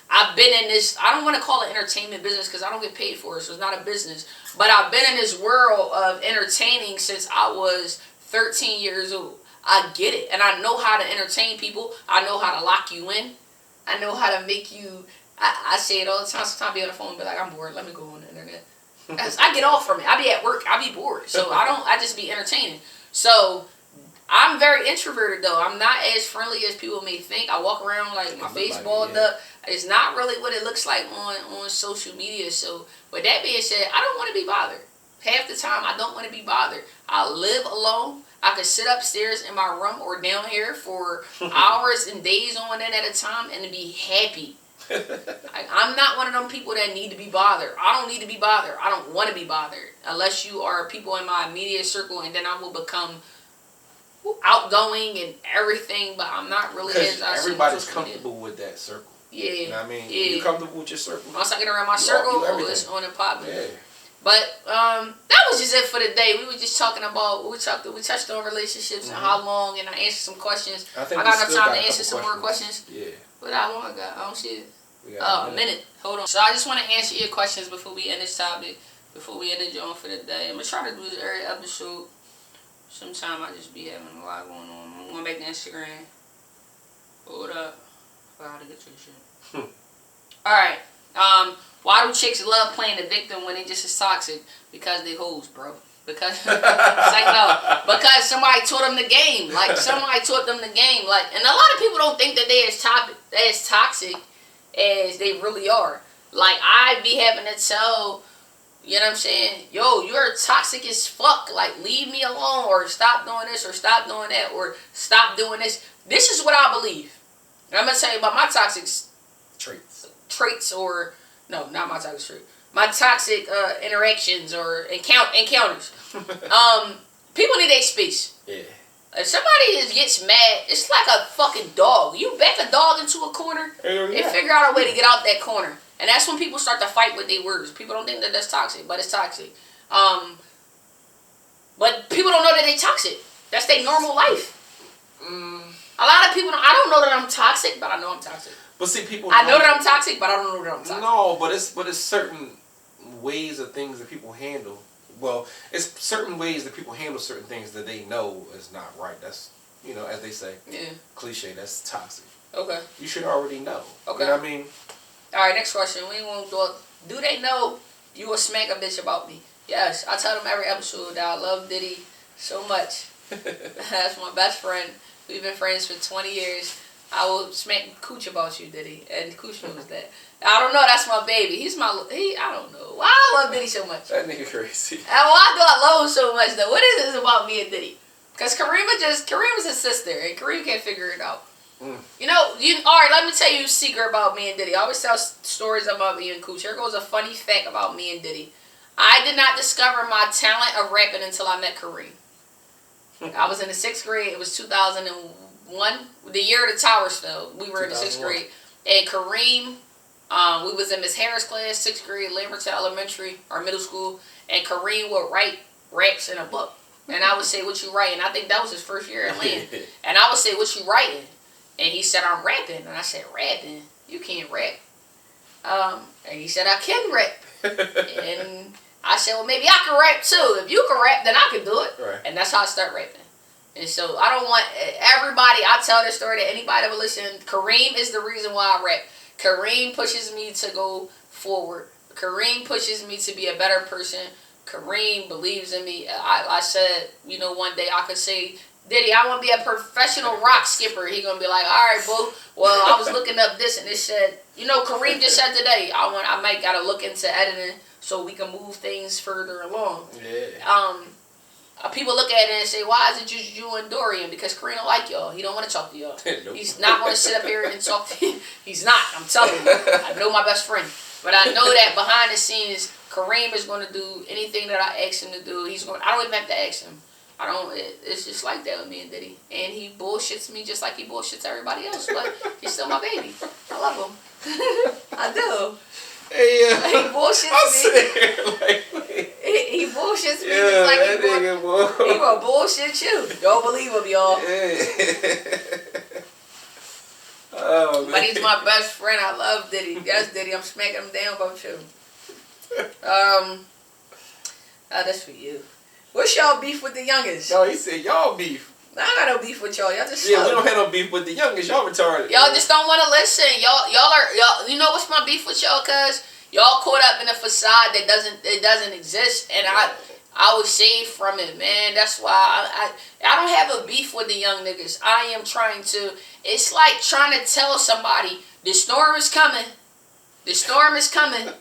I've been in this, I don't want to call it entertainment business because I don't get paid for it, so it's not a business. But I've been in this world of entertaining since I was 13 years old. I get it. And I know how to entertain people. I know how to lock you in. I know how to make you, I say it all the time. Sometimes I be on the phone and be like, I'm bored. Let me go on the internet. I get off from it. I be at work. I be bored. So I just be entertaining. So I'm very introverted though. I'm not as friendly as people may think. I walk around like my face balled up. It's not really what it looks like on social media. So with that being said, I don't want to be bothered. Half the time I don't want to be bothered. I live alone. I could sit upstairs in my room or down here for hours and days on end at a time and be happy. I'm not one of them people that need to be bothered. I don't need to be bothered. I don't want to be bothered. Unless you are people in my immediate circle, and then I will become outgoing and everything, but I'm not really as everybody's comfortable with that circle. Yeah. You know what I mean? Yeah. You comfortable with your circle. Once I get around my circle, it's on and popping. Yeah. But that was just it for the day. We were just talking about we touched on relationships and how long, and I answered some questions. I got enough time to answer some more questions. Yeah. But how long I got? I don't see it. A minute. Hold on. So I just want to answer your questions before we end this topic. Before we end the joint for the day, I'm gonna try to do this every episode. Sometimes I just be having a lot going on. I'm going back to Instagram. Hold up. I forgot how to get to the shit. Alright. Why do chicks love playing the victim when they just as toxic? Because they hoes, bro. Because it's like no. Because somebody taught them the game. Like somebody taught them the game. Like, and a lot of people don't think that they're as toxic as they really are. Like I be having to tell, you know what I'm saying? Yo, you're toxic as fuck. Like, leave me alone, or stop doing this, or stop doing that, or stop doing this. This is what I believe. And I'm going to tell you about my toxic traits, or, no, not my toxic trait. My toxic interactions or encounters. People need their space. Yeah. If somebody gets mad, it's like a fucking dog. You back a dog into a corner and figure out a way to get out that corner. And that's when people start to fight with their words. People don't think that that's toxic, but it's toxic. But people don't know that they're toxic. That's their normal life. A lot of people I don't know that I'm toxic, but I know I'm toxic. But see, people. I know that I'm toxic, but I don't know that I'm toxic. No, but it's certain ways of things that people handle. Well, it's certain ways that people handle certain things that they know is not right. That's, as they say, cliche. That's toxic. Okay. You should already know. Okay. You know what I mean? All right. Next question. We won't do they know you will smack a bitch about me? Yes. I tell them every episode that I love Diddy so much. That's my best friend. We've been friends for 20 years. I will smack Cooch about you, Diddy. And Cooch knows that. I don't know. That's my baby. I don't know. Why I love Diddy so much? That nigga crazy. And why do I love him so much, though? What is this about me and Diddy? Because Kareem is his sister, and Kareem can't figure it out. All right, let me tell you a secret about me and Diddy. I always tell stories about me and Cooch. Here goes a funny fact about me and Diddy. I did not discover my talent of rapping until I met Kareem. I was in the 6th grade. It was 2001, the year the towers fell. We were in the 6th grade. And Kareem, we was in Miss Harris' class, 6th grade, Lamberton Elementary, or middle school. And Kareem would write raps in a book. And I would say, what you writing? I think that was his first year at Lynn. And I would say, what you writing? And he said, I'm rapping. And I said, rapping? You can't rap. And he said, I can rap. And I said, well, maybe I can rap too. If you can rap, then I can do it. Right. And that's how I start rapping. And so I don't want everybody, I tell this story to anybody that will listen. Kareem is the reason why I rap. Kareem pushes me to go forward. Kareem pushes me to be a better person. Kareem believes in me. I said, one day I could say, Diddy, I want to be a professional rock skipper. He going to be like, all right, boo. Well, I was looking up this and it said, Kareem just said today, I might got to look into editing so we can move things further along. Yeah. People look at it and say, why is it just you and Dorian? Because Kareem don't like y'all. He don't want to talk to y'all. Nope. He's not going to sit up here and talk to you. He's not. I'm telling you. I know my best friend. But I know that behind the scenes, Kareem is going to do anything that I ask him to do. I don't even have to ask him. It's just like that with me and Diddy. And he bullshits me just like he bullshits everybody else. But he's still my baby. I love him. I do. Hey, he bullshits me. He bullshits me just like he will bullshit you. Don't believe him, y'all. Oh, man. But he's my best friend. I love Diddy. Yes, Diddy. I'm smacking him down about you. That's for you. What's y'all beef with the youngest? No, he said y'all beef. I got no beef with y'all. Y'all just slow. Yeah, we don't have no beef with the youngest. Y'all retarded. Y'all just don't want to listen. Y'all. You know what's my beef with y'all? Cause y'all caught up in a facade that doesn't exist, and I was saved from it, man. That's why I don't have a beef with the young niggas. I am trying to. It's like trying to tell somebody the storm is coming. The storm is coming.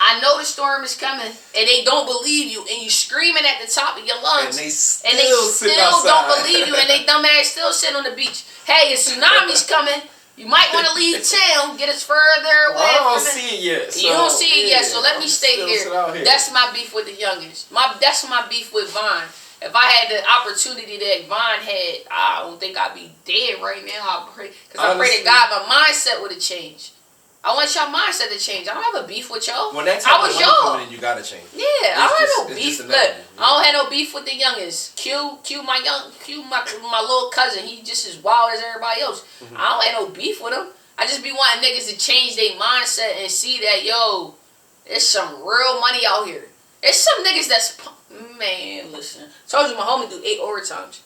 I know the storm is coming, and they don't believe you, and you screaming at the top of your lungs, and they still don't believe you, and they dumbass still sit on the beach. Hey, a tsuami's coming. You might want to leave town, get us further away. I don't see it yet. You don't see it yet, so let me stay here. That's my beef with the youngest. That's my beef with Vine. If I had the opportunity that Vine had, I don't think I'd be dead right now. I pray to God my mindset would have changed. I want y'all mindset to change. I don't have a beef with y'all. When that time coming in, you gotta change. Yeah, I don't have no beef. Look, I don't have no beef with the youngest. Q, my little cousin. He just as wild as everybody else. Mm-hmm. I don't have no beef with him. I just be wanting niggas to change their mindset and see that there's some real money out here. There's some niggas man. Listen, told you my homie do 8 overtimes,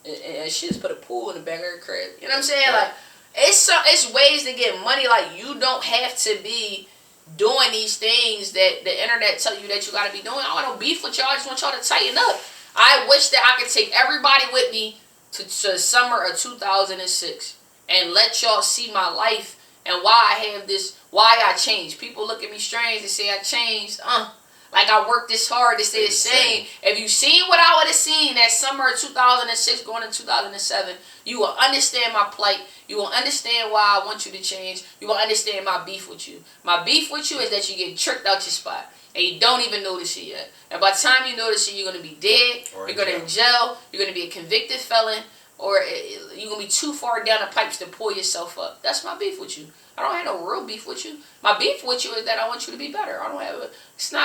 and she just put a pool in the back of her crib. You know what I'm saying? Like. It's ways to get money. Like, you don't have to be doing these things that the internet tell you that you got to be doing. I don't want no beef with y'all. I just want y'all to tighten up. I wish that I could take everybody with me to summer of 2006 and let y'all see my life and why I have this, why I changed. People look at me strange and say I changed. Like I worked this hard to stay the same. If you seen what I would have seen that summer of 2006 going into 2007, you will understand my plight. You will understand why I want you to change. You will understand my beef with you. My beef with you is that you get tricked out your spot. And you don't even notice it yet. And by the time you notice it, you're going to be dead. You're going to in jail. You're going to be a convicted felon. Or you're going to be too far down the pipes to pull yourself up. That's my beef with you. I don't have no real beef with you. My beef with you is that I want you to be better. I don't have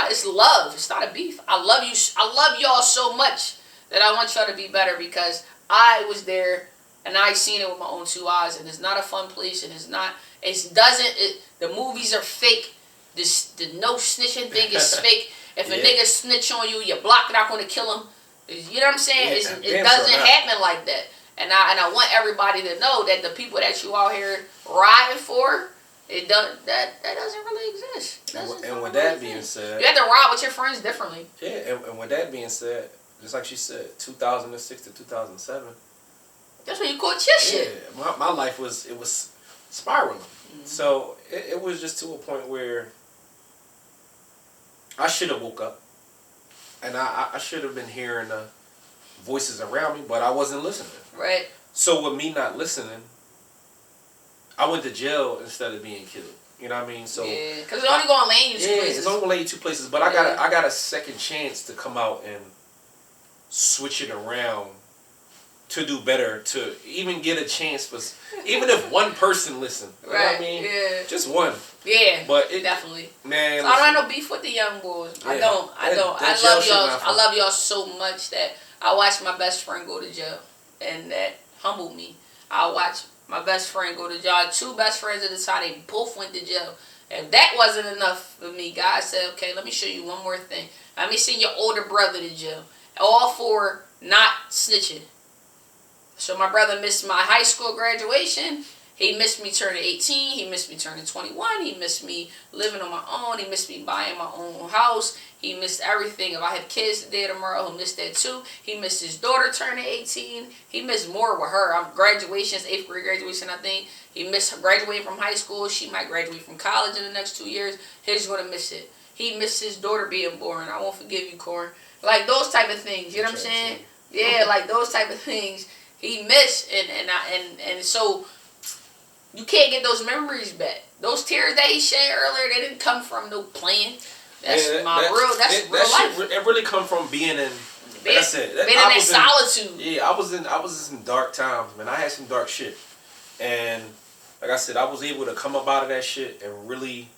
it's love. It's not a beef. I love you. I love y'all so much that I want y'all to be better because I was there And I seen it with my own 2 eyes, and it's not a fun place, and it's not. The movies are fake. The no snitching thing is fake. If a nigga snitch on you, your block not gonna kill him. You know what I'm saying? It doesn't happen like that. And I want everybody to know that the people that you out here riding for, that doesn't really exist. And with that being said, you have to ride with your friends differently. Yeah, and with that being said, just like she said, 2006 to 2007. That's when you caught your shit. Yeah, my life was spiraling. Mm-hmm. So it was just to a point where I should have woke up, and I should have been hearing the voices around me, but I wasn't listening. Right. So with me not listening, I went to jail instead of being killed. You know what I mean? So yeah, because it's only gonna land you 2 places. It's only gonna land you 2 places. But I got a second chance to come out and switch it around to do better, to even get a chance for, even if one person listen. You know what I mean? Yeah. Just one. Yeah. But definitely. Man. So I don't have no beef with the young boys. Yeah. I don't. I love y'all. I love y'all so much that I watched my best friend go to jail, and that humbled me. I watched my best friend go to jail. I had 2 best friends at the time. They both went to jail. And that wasn't enough for me. God said, okay, let me show you one more thing. Let me send your older brother to jail. All for not snitching. So my brother missed my high school graduation. He missed me turning 18. He missed me turning 21. He missed me living on my own. He missed me buying my own house. He missed everything. If I have kids today or tomorrow, he'll miss that too. He missed his daughter turning 18. He missed more with her. Graduations, 8th grade graduation, I think. He missed graduating from high school. She might graduate from college in the next 2 years. He's going to miss it. He missed his daughter being born. I won't forgive you, Corn. Like those type of things. You know what I'm saying? Yeah, like those type of things. He missed, and so you can't get those memories back. Those tears that he shed earlier, they didn't come from no playing. That's real life. It really come from being in. Like I said, being in that solitude. Yeah, I was in some dark times, man. I had some dark shit, and like I said, I was able to come up out of that shit and really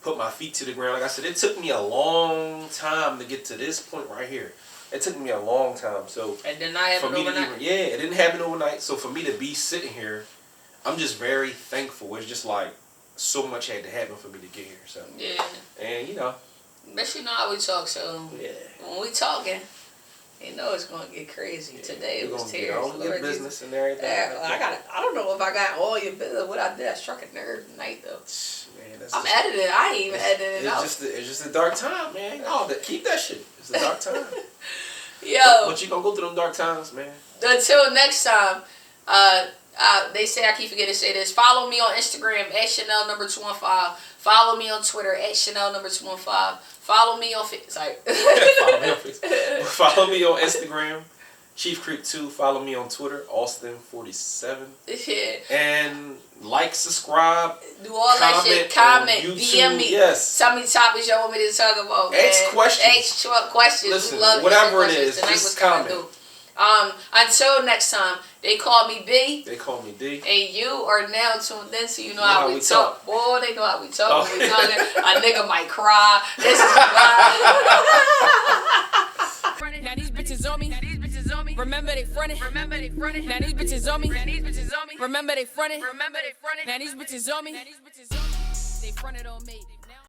put my feet to the ground. Like I said, it took me a long time to get to this point right here. It took me a long time. So it did not happen overnight. It didn't happen overnight. So for me to be sitting here, I'm just very thankful. It's just like so much had to happen for me to get here. So yeah, and you know, but you know how we talk. So yeah, when we talking, you know it's gonna get crazy. Today it was tears. All your business and everything. I don't know if I got all your business. What I did, I struck a nerve tonight though. Man, I'm editing. I ain't even editing it out. It's just a dark time, man. No, keep that shit. It's a dark time. Yo. But you gonna go through them dark times, man. Until next time, they say, I keep forgetting to say this. Follow me on Instagram at Chanel number 215. Follow me on Twitter at Chanel number 215. Follow me on Follow me on Instagram, Chief Creep 2. Follow me on Twitter, Austin47. Yeah. And like, subscribe, do all that shit. Comment, DM me. Yes. Tell me topics y'all want me to talk about. Man. Ask questions. Ask questions. Listen, we love whatever it questions. is, just comment. Until next time, they call me B. They call me D. And you are now tuned in, so you know how we talk. Boy, they know how we talk. Oh. We talking. A nigga might cry. This is why. Now these bitches on me. Remember they frontin'. Now these bitches on me. Remember they frontin'. Now these bitches on me. They fronted on me.